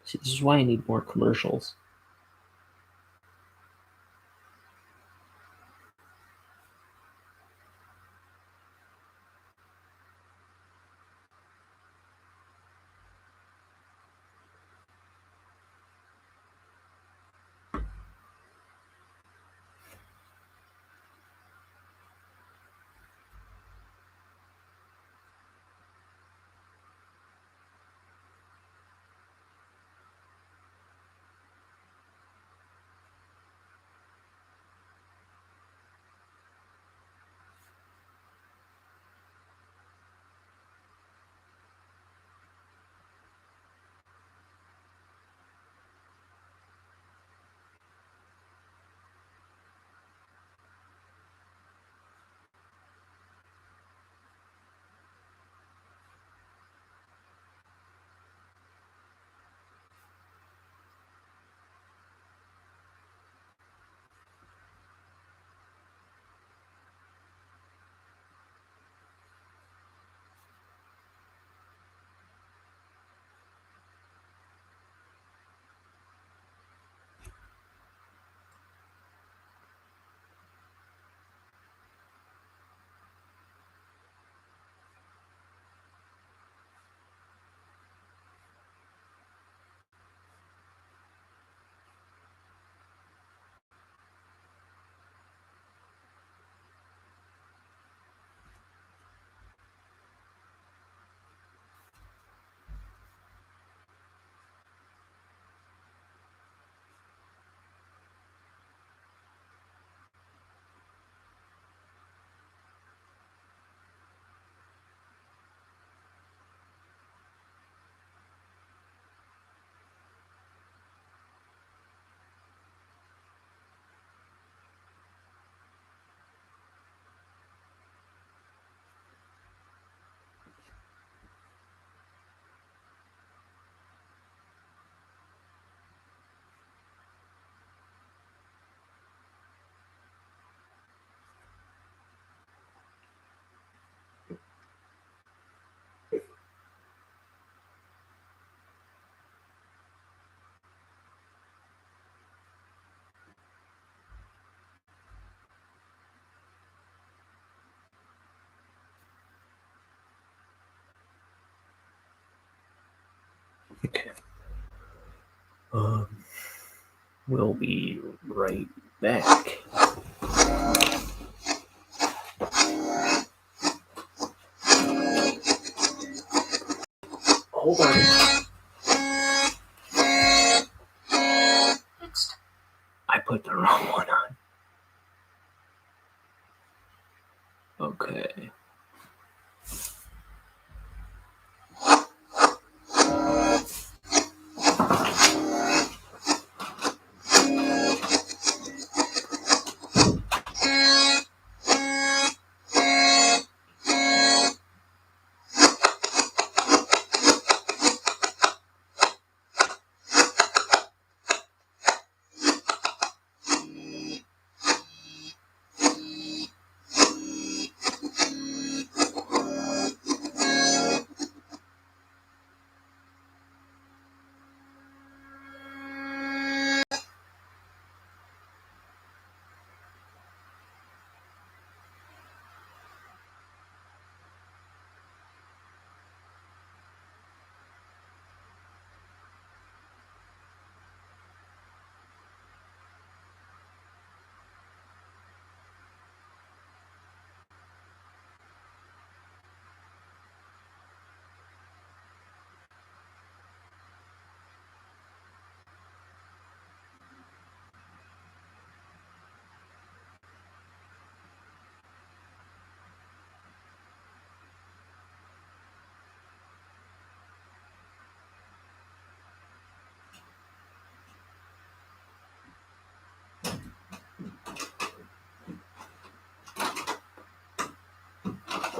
S1: See, this is why I need more commercials. Okay. We'll be right back. Hold on. I put the wrong one on. Okay.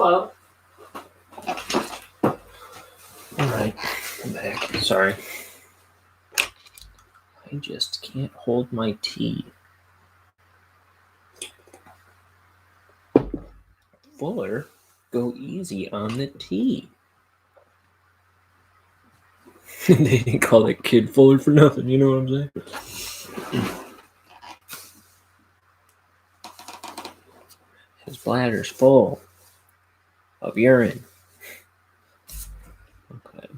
S2: Hello.
S1: Alright, I'm back. Sorry. I just can't hold my tea. Fuller, go easy on the tea. They didn't call that kid Fuller for nothing, you know what I'm saying? His bladder's full of urine. Okay.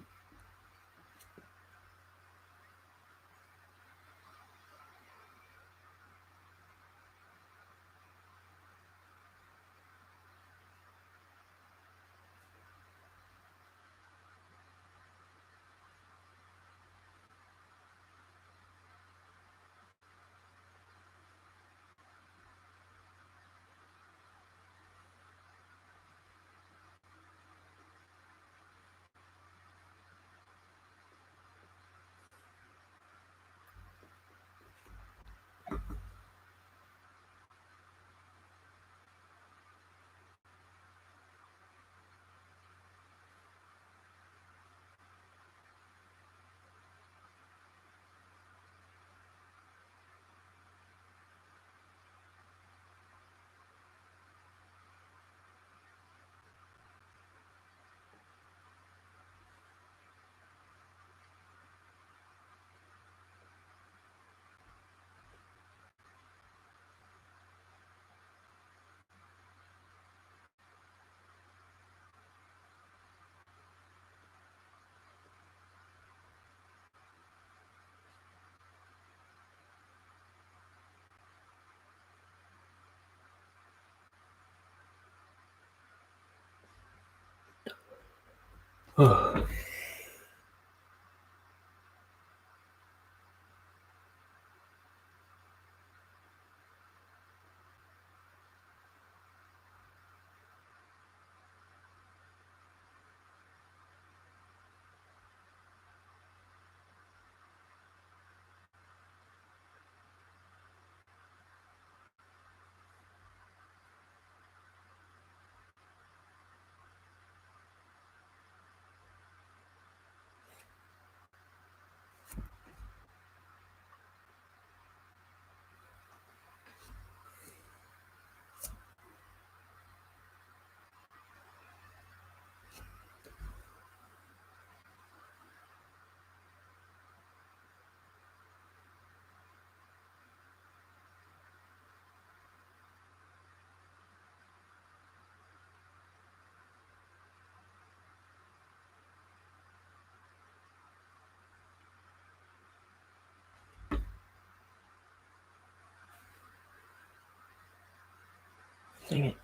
S1: Oh. Dang it.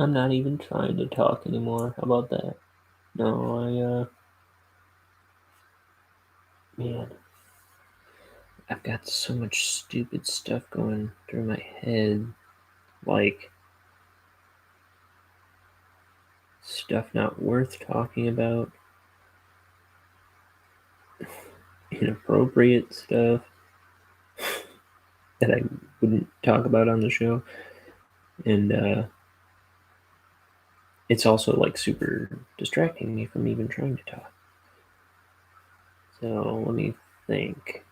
S1: I'm not even trying to talk anymore. How about that? No, man, I've got so much stupid stuff going through my head, like stuff not worth talking about, inappropriate stuff that I wouldn't talk about on the show, and it's also like super distracting me from even trying to talk. So let me think.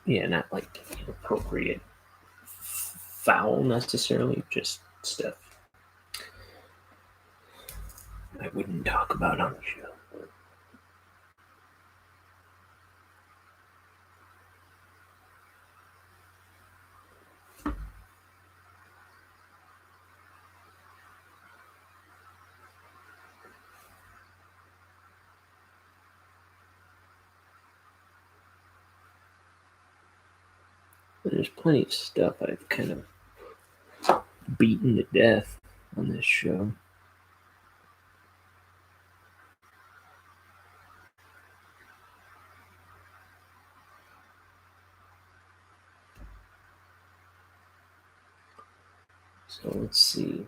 S1: Yeah, not like inappropriate, foul necessarily, just stuff I wouldn't talk about on the show. But there's plenty of stuff I've kind of beaten to death on this show. So let's see.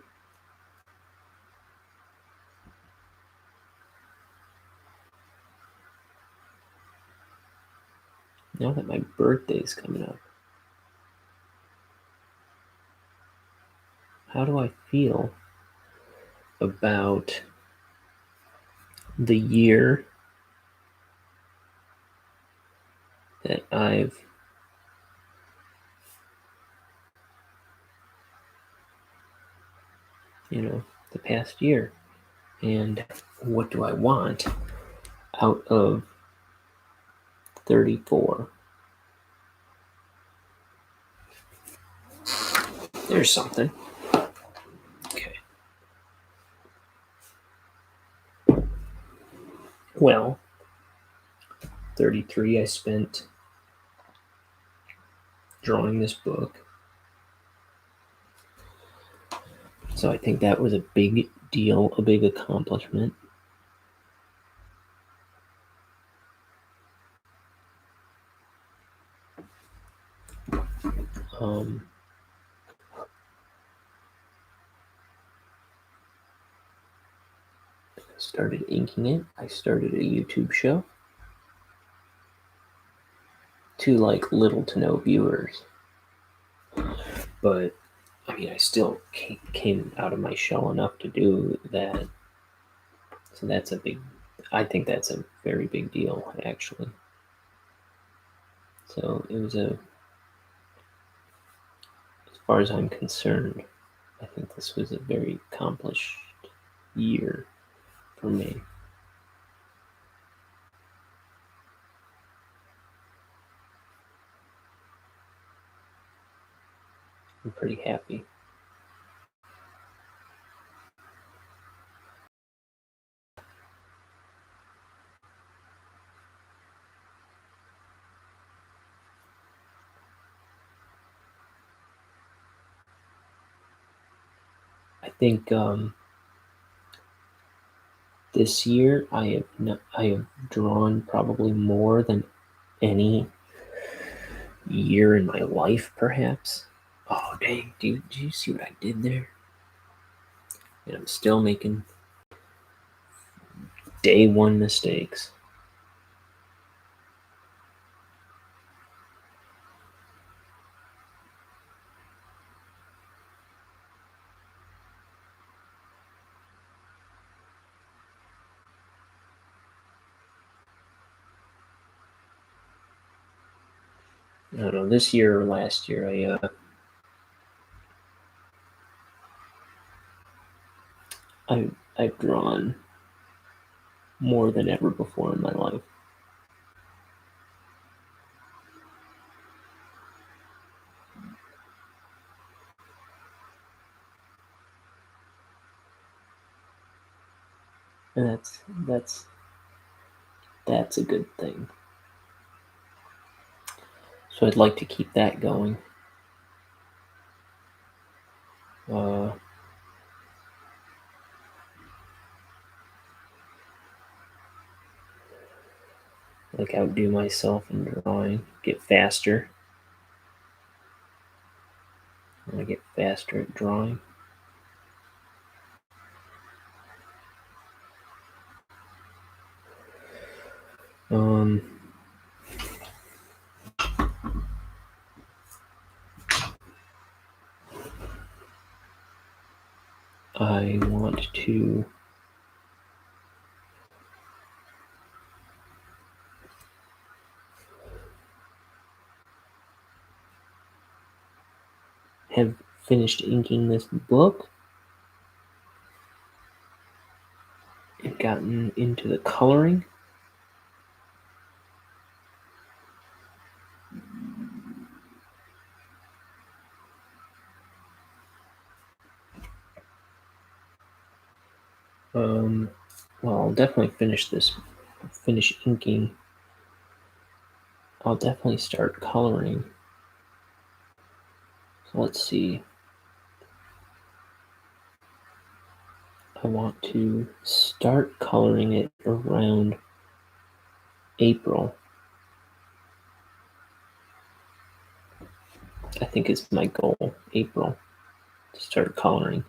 S1: Now that my birthday's coming up, how do I feel about the year that I've the past year, and what do I want out of 34? There's something. Okay. Well, 33 I spent drawing this book. So I think that was a big deal, a big accomplishment. Started inking it. I started a YouTube show to like little to no viewers. But I mean, I still came out of my shell enough to do that. So I think that's a very big deal, actually. So it was as far as I'm concerned, I think this was a very accomplished year for me. I'm pretty happy. I think this year I have drawn probably more than any year in my life, perhaps. Oh dang! Do you see what I did there? And I'm still making day one mistakes. I don't know, this year or last year, I've drawn more than ever before in my life. And that's that's a good thing. So I'd like to keep that going. Like outdo myself in drawing, get faster. I want to get faster at drawing. I want to have finished inking this book and gotten into the coloring. Well, I'll definitely finish inking. I'll definitely start coloring. So let's see. I want to start coloring it around April. I think is my goal, April, to start coloring.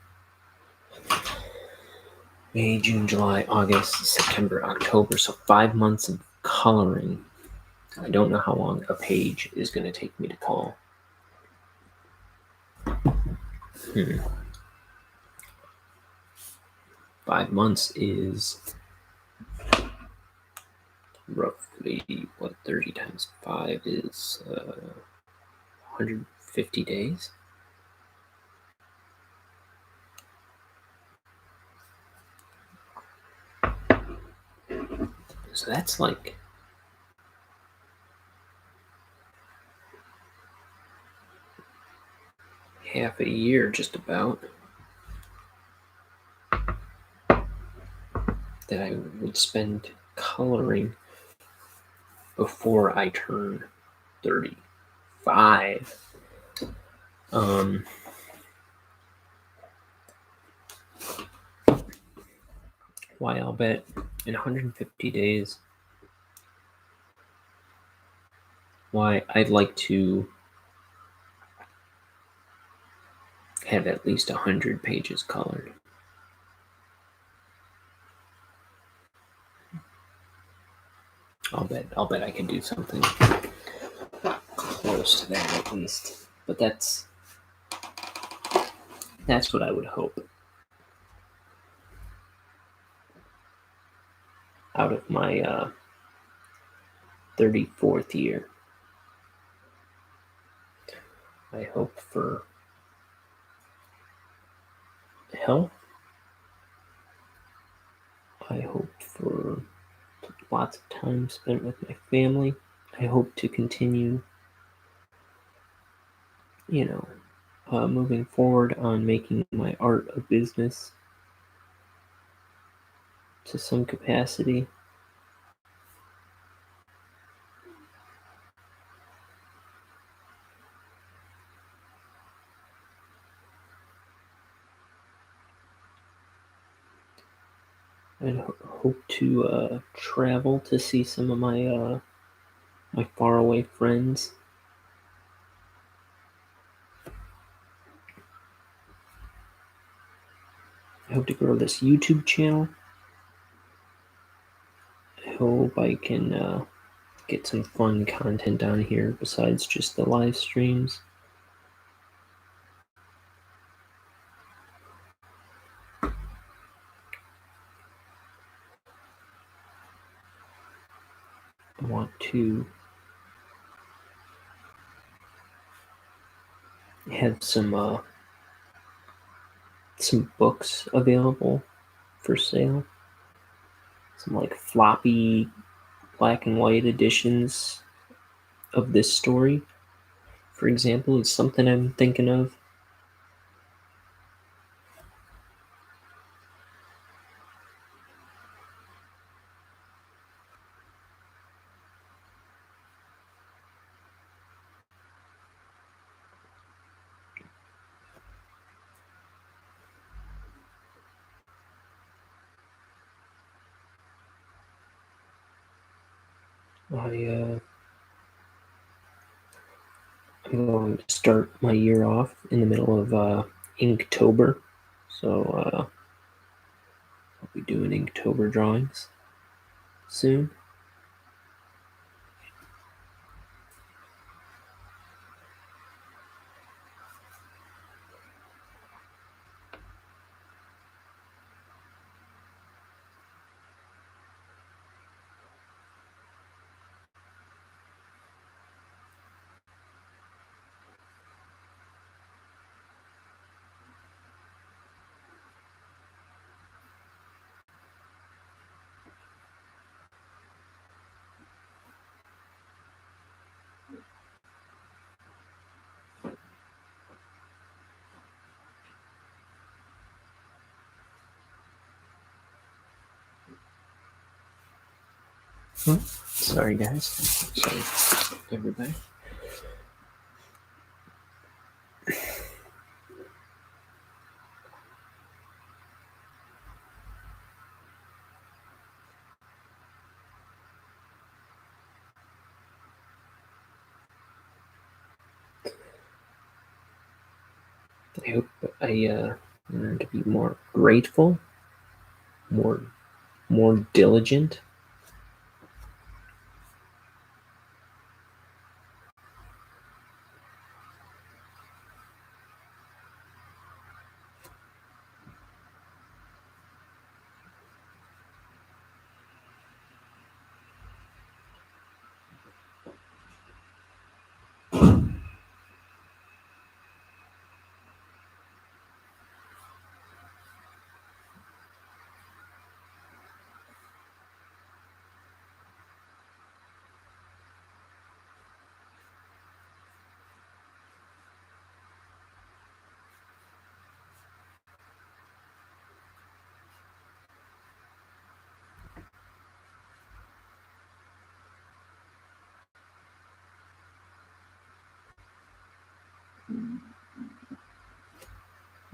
S1: May, June, July, August, September, October. So 5 months of coloring. I don't know how long a page is going to take me to color. 5 months is roughly, 30 times 5 is 150 days. So that's like half a year, just about, that I would spend coloring before I turn 35. Why, I'll bet in 150 days, why, I'd like to have at least 100 pages colored. I'll bet I can do something close to that at least. But that's what I would hope out of my 34th year. I hope for health. I hope for lots of time spent with my family. I hope to continue, moving forward on making my art a business to some capacity. I hope to travel to see some of my faraway friends. I hope to grow this YouTube channel. I hope I can get some fun content on here besides just the live streams. I want to have some books available for sale. Some like floppy black and white editions of this story, for example, is something I'm thinking of. I'm going to start my year off in the middle of Inktober, so I'll be doing Inktober drawings soon. Sorry, guys. Sorry, everybody. I hope I learn to be more grateful, more diligent.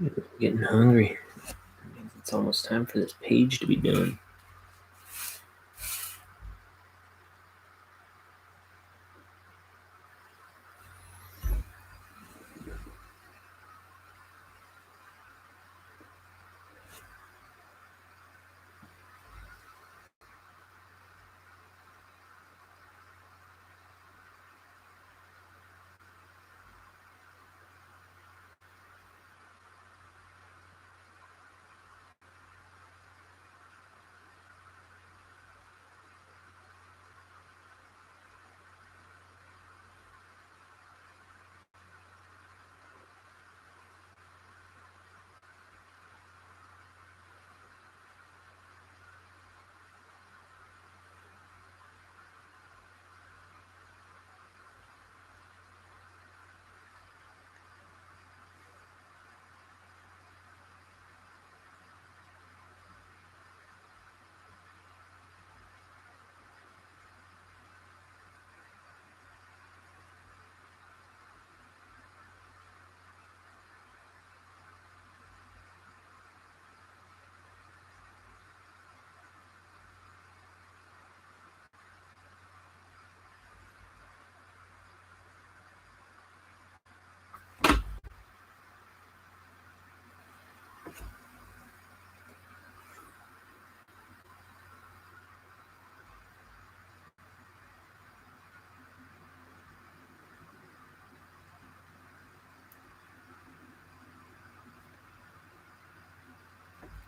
S1: I'm getting hungry. It's almost time for this page to be done.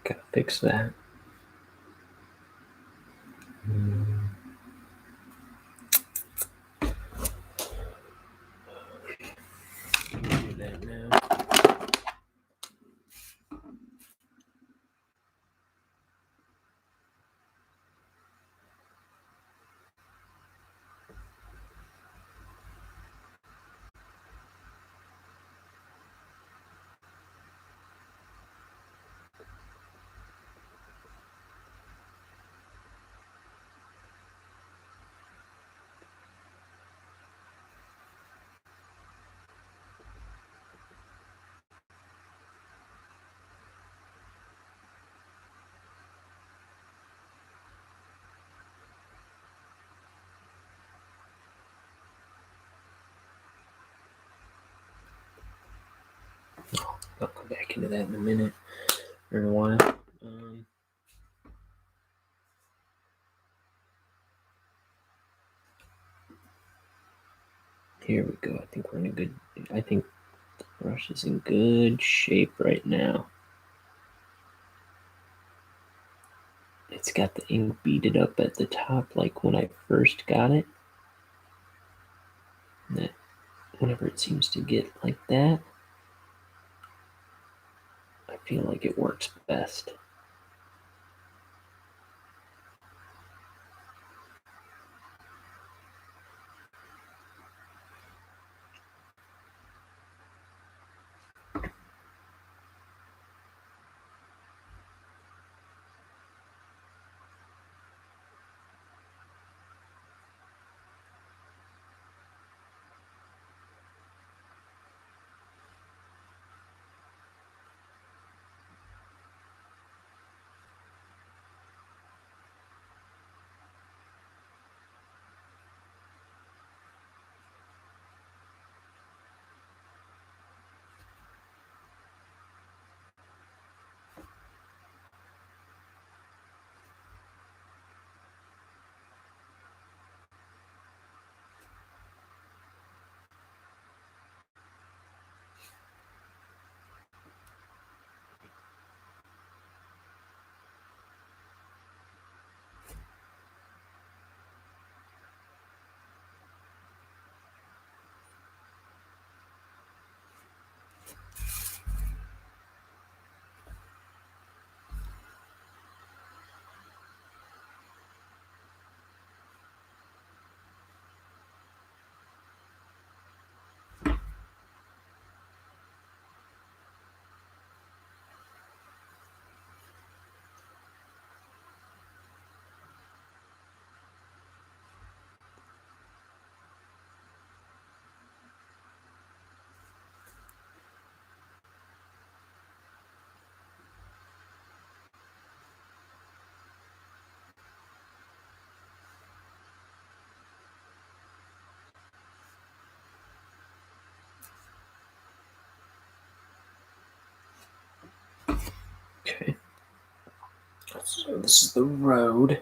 S1: Gotta fix that. Do that now. I'll go back into that in a minute or in a while. Here we go. I think we're in a good. I think the brush is in good shape right now. It's got the ink beaded up at the top, like when I first got it. And that whenever it seems to get like that, I feel like it works best. Okay. So this is the road.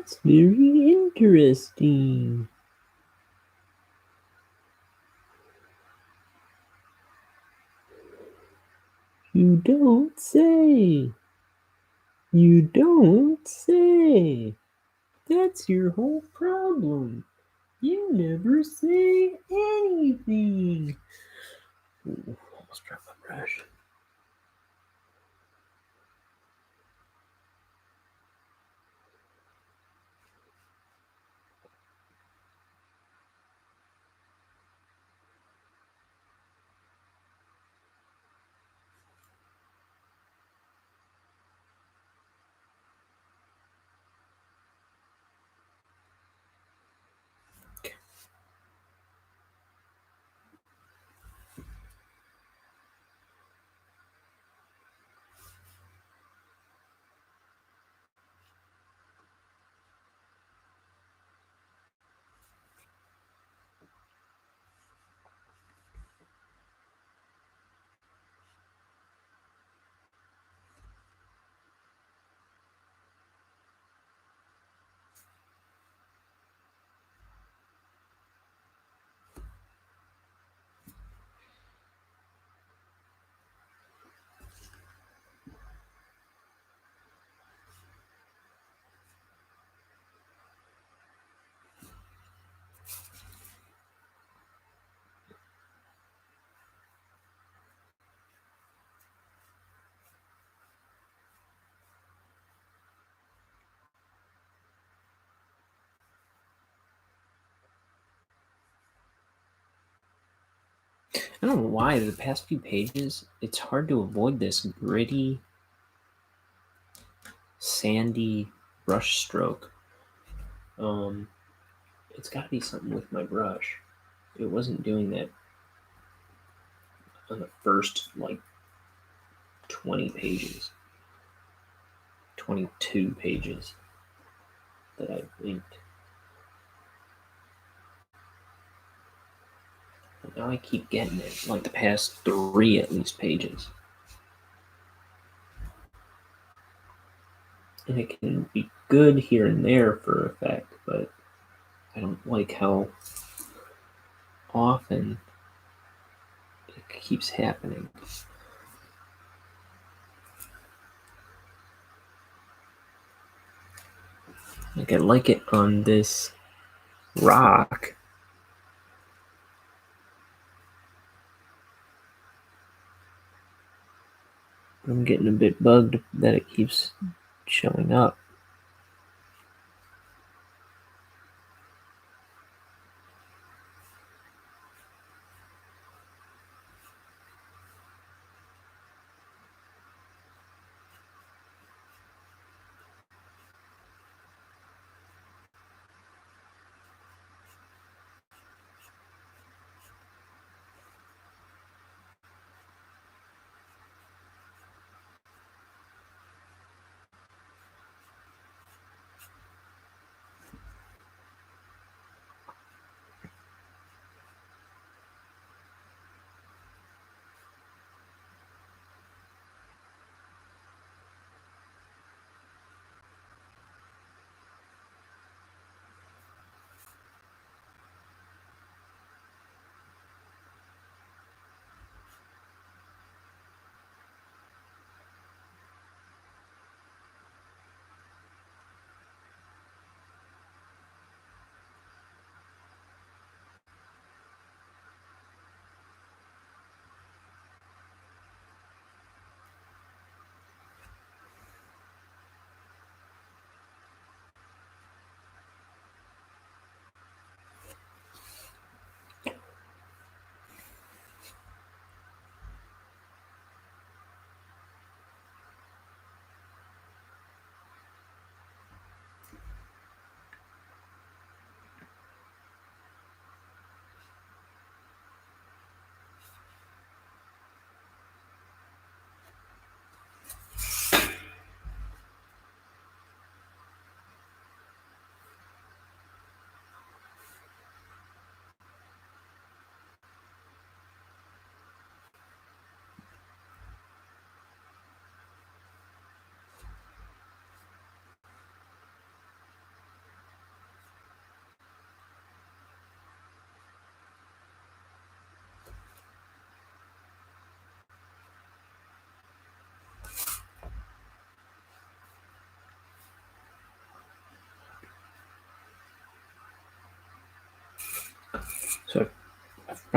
S1: That's very interesting. You don't say. You don't say. That's your whole problem. You never say anything. Ooh, almost dropped my brush. I don't know why the past few pages, it's hard to avoid this gritty, sandy brush stroke. It's got to be something with my brush. It wasn't doing that on the first, 20 pages, 22 pages that I inked. But now I keep getting it, the past 3 at least pages. And it can be good here and there for effect, but I don't like how often it keeps happening. I like it on this rock. I'm getting a bit bugged that it keeps showing up.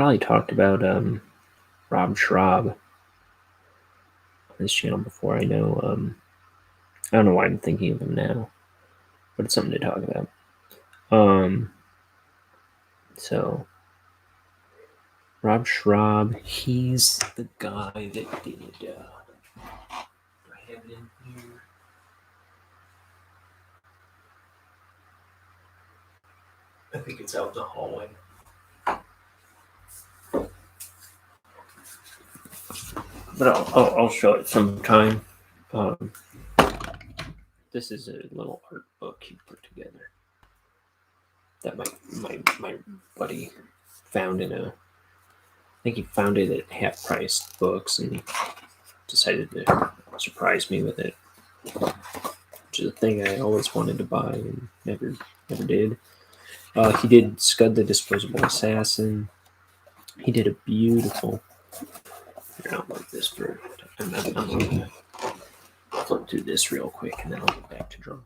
S1: probably talked about Rob Schraub on this channel before. I know. I don't know why I'm thinking of him now, but it's something to talk about. So Rob Schraub, he's the guy that did. Do I have it in here? I think it's out in the hallway. But I'll show it sometime. This is a little art book he put together that my buddy found in a. I think he found it at half price books and decided to surprise me with it, which is a thing I always wanted to buy and never did. He did Scud the Disposable Assassin. He did a beautiful. I'll like this for. I'm gonna flip through this real quick and then I'll get back to drawing.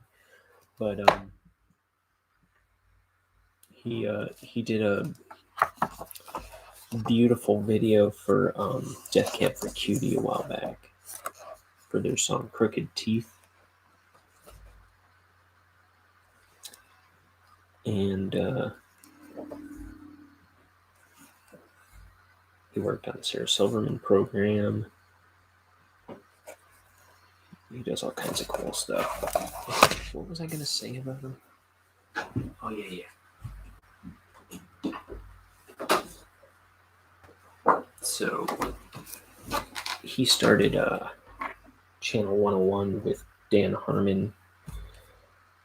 S1: But he did a beautiful video for Death Cab for Cutie a while back for their song Crooked Teeth. And he worked on the Sarah Silverman program. He does all kinds of cool stuff. What was I going to say about him? Oh, yeah. So he started Channel 101 with Dan Harmon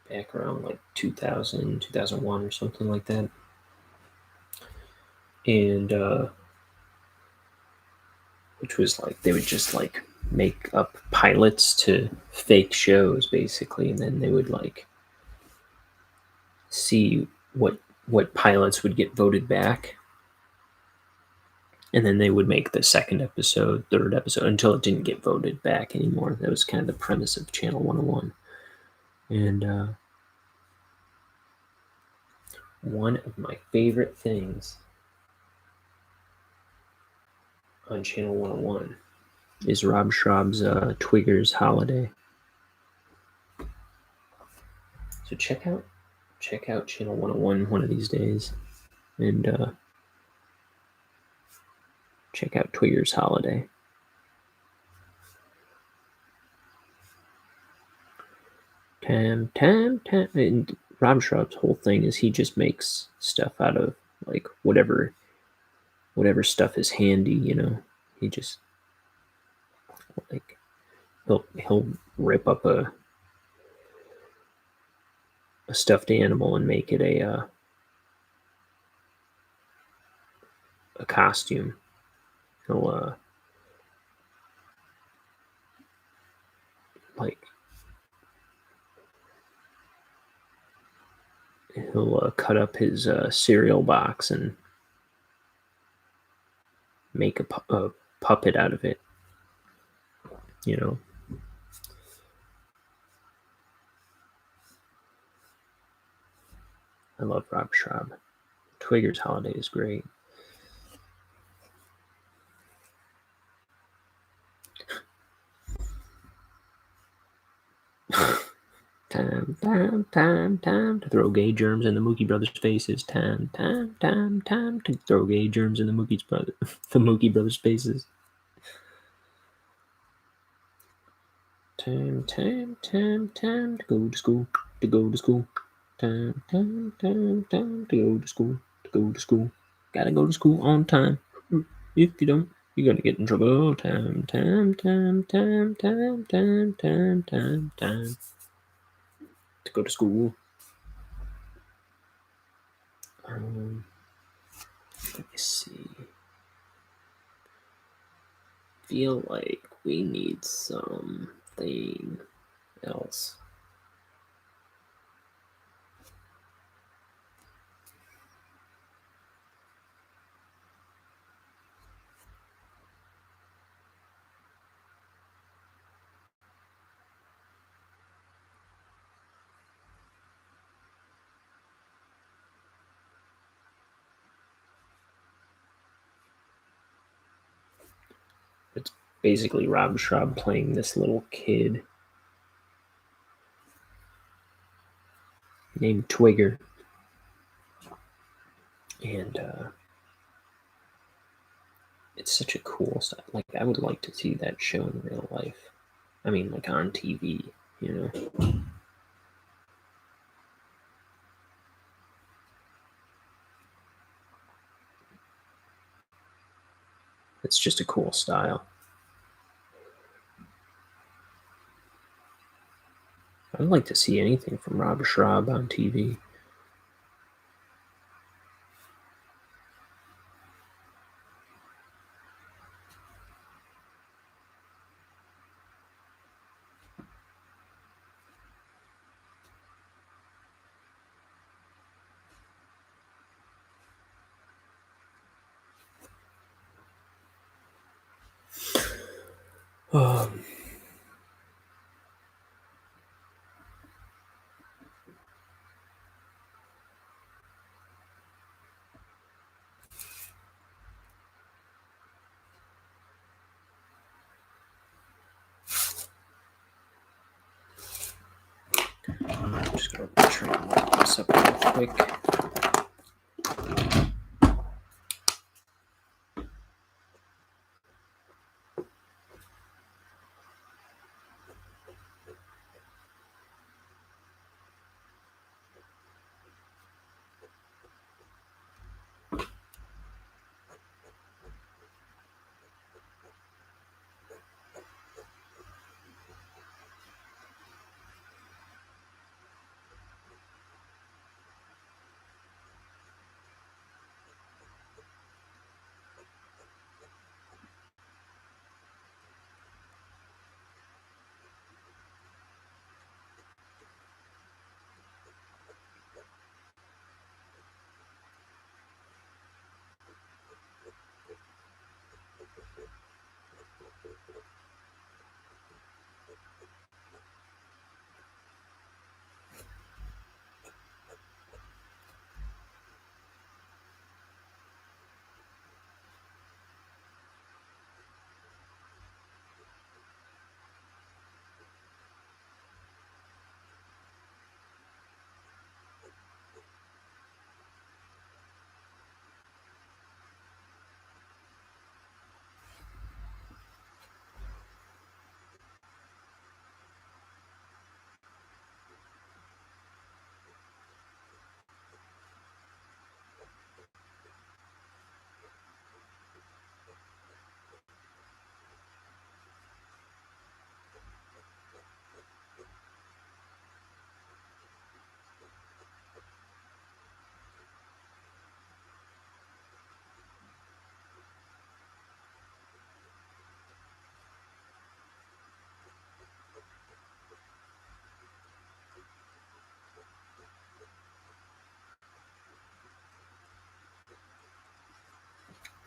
S1: back around like 2000, 2001 or something like that. And which was like they would just like make up pilots to fake shows basically, and then they would like see what pilots would get voted back, and then they would make the second episode, third episode, until it didn't get voted back anymore. That was kind of the premise of Channel 101. And one of my favorite things on Channel 101 is Rob Schraub's Twigger's Holiday. So check out Channel 101 one of these days, and check out Twigger's Holiday. Tam. And Rob Schraub's whole thing is he just makes stuff out of like whatever stuff is handy, you know. He just like he'll rip up a stuffed animal and make it a costume. He'll cut up his cereal box and make a puppet out of it, you know. I love Rob Schraub. Twigger's Holiday is great. Time to throw gay germs in the Mookie Brothers' faces. Time to throw gay germs in the Mookie Brothers' faces. Time to go to school. Time to go to school. Gotta go to school on time. If you don't, you're gonna get in trouble. Time to go to school. Let me see. Feel like we need something else. basically Rob Schrab playing this little kid named Twigger. And it's such a cool stuff. Like, I would like to see that show in real life. I mean, like on TV, you know. It's just a cool style. I'd like to see anything from Rob Schrab on TV. Um, I'm just going to try and wrap this up real quick.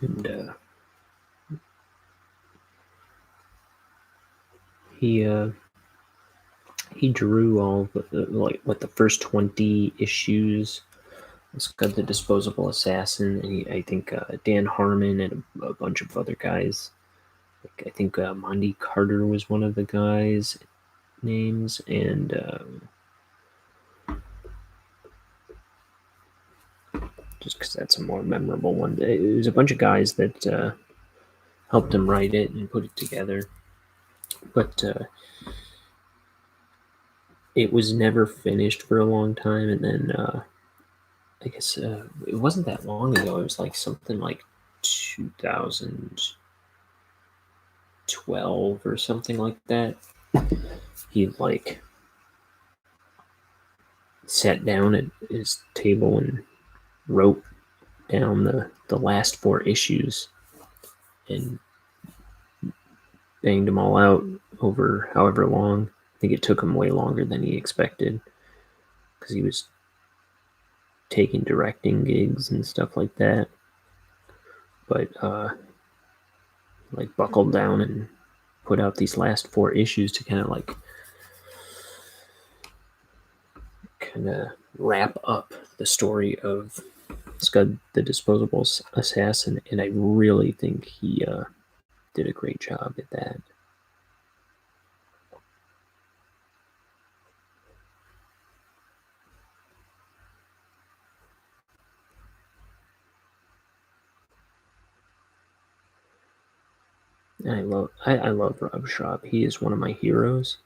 S1: And he drew all the first 20 issues. It's got the Disposable Assassin, and I think Dan Harmon and a bunch of other guys. Like, I think Monty Carter was one of the guys' names, and just because that's a more memorable one. It was a bunch of guys that helped him write it and put it together. But it was never finished for a long time, and then I guess it wasn't that long ago. It was like something like 2012 or something like that. He like sat down at his table and wrote down the last 4 issues and banged them all out over however long. I think it took him way longer than he expected because he was taking directing gigs and stuff like that. But like buckled down and put out these last 4 issues to kind of wrap up the story of Scud the Disposable Assassin, and I really think he did a great job at that. I love Rob Schraub. He is one of my heroes.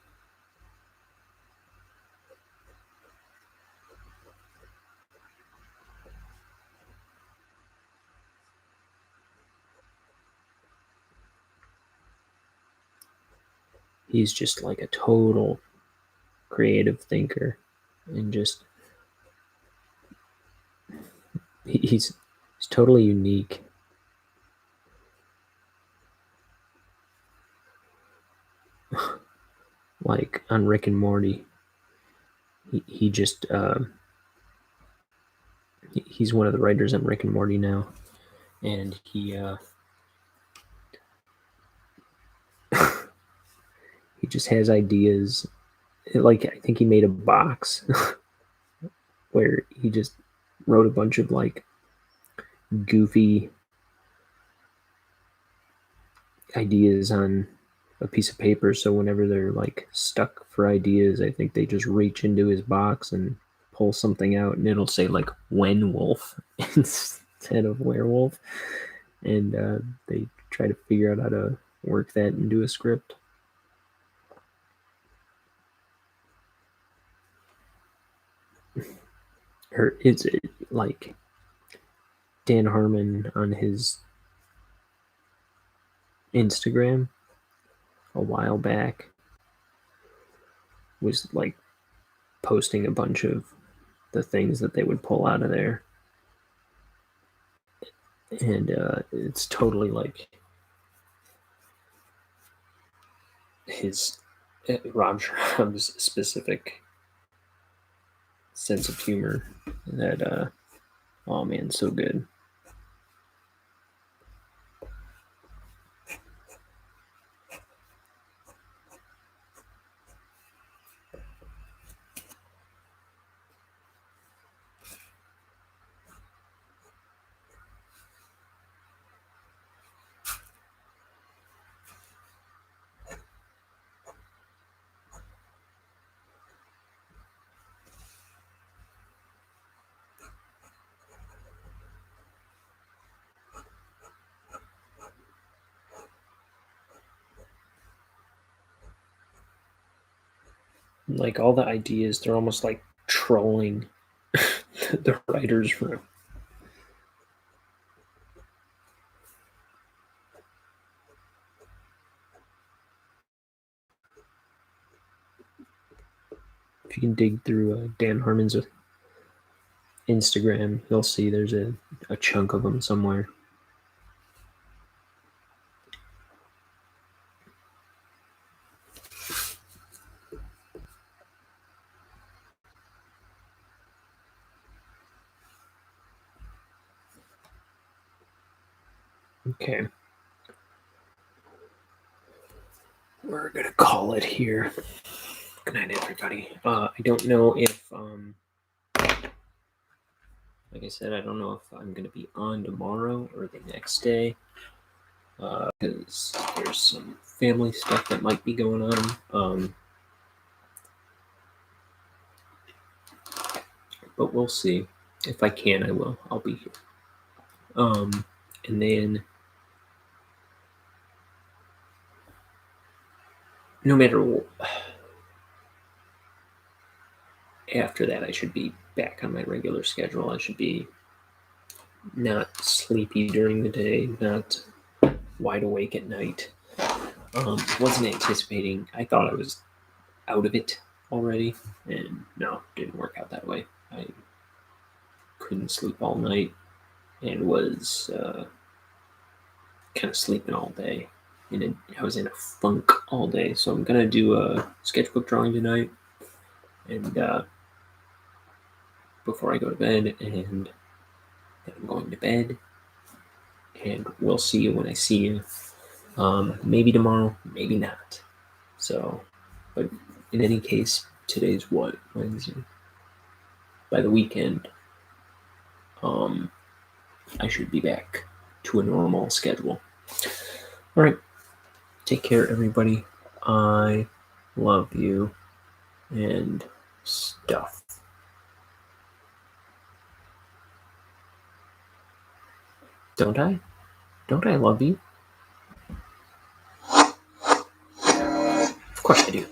S1: He's just like a total creative thinker, and just he's totally unique. Like on Rick and Morty, he just he's one of the writers on Rick and Morty now, and he he just has ideas. Like, I think he made a box where he just wrote a bunch of like goofy ideas on a piece of paper, so whenever they're like stuck for ideas, I think they just reach into his box and pull something out, and it'll say like "when wolf" instead of werewolf, and they try to figure out how to work that into a script. Or it's like Dan Harmon on his Instagram a while back was like posting a bunch of the things that they would pull out of there, and it's totally like his Rob Schraub's specific sense of humor that oh man, so good. Like all the ideas, they're almost like trolling the writer's room. If you can dig through Dan Harmon's Instagram, you'll see there's a chunk of them somewhere. Okay. We're going to call it here. Good night, everybody. I don't know if, like I said, I don't know if I'm going to be on tomorrow or the next day, because there's some family stuff that might be going on. But we'll see. If I can, I will. I'll be here. And then, no matter what, after that, I should be back on my regular schedule. I should be not sleepy during the day, not wide awake at night. Wasn't anticipating. I thought I was out of it already, and no, didn't work out that way. I couldn't sleep all night and was kind of sleeping all day. I was in a funk all day, so I'm gonna do a sketchbook drawing tonight, and before I go to bed, and then I'm going to bed, and we'll see you when I see you. Maybe tomorrow, maybe not. So, but in any case, today's what, Wednesday? By the weekend, I should be back to a normal schedule. All right. Take care, everybody. I love you and stuff. Don't I? Don't I love you? Of course I do.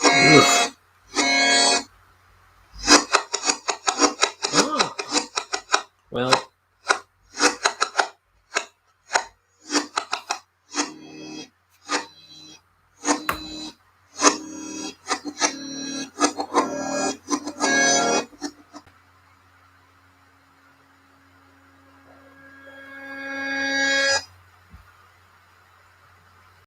S1: Ugh. Oh. Well,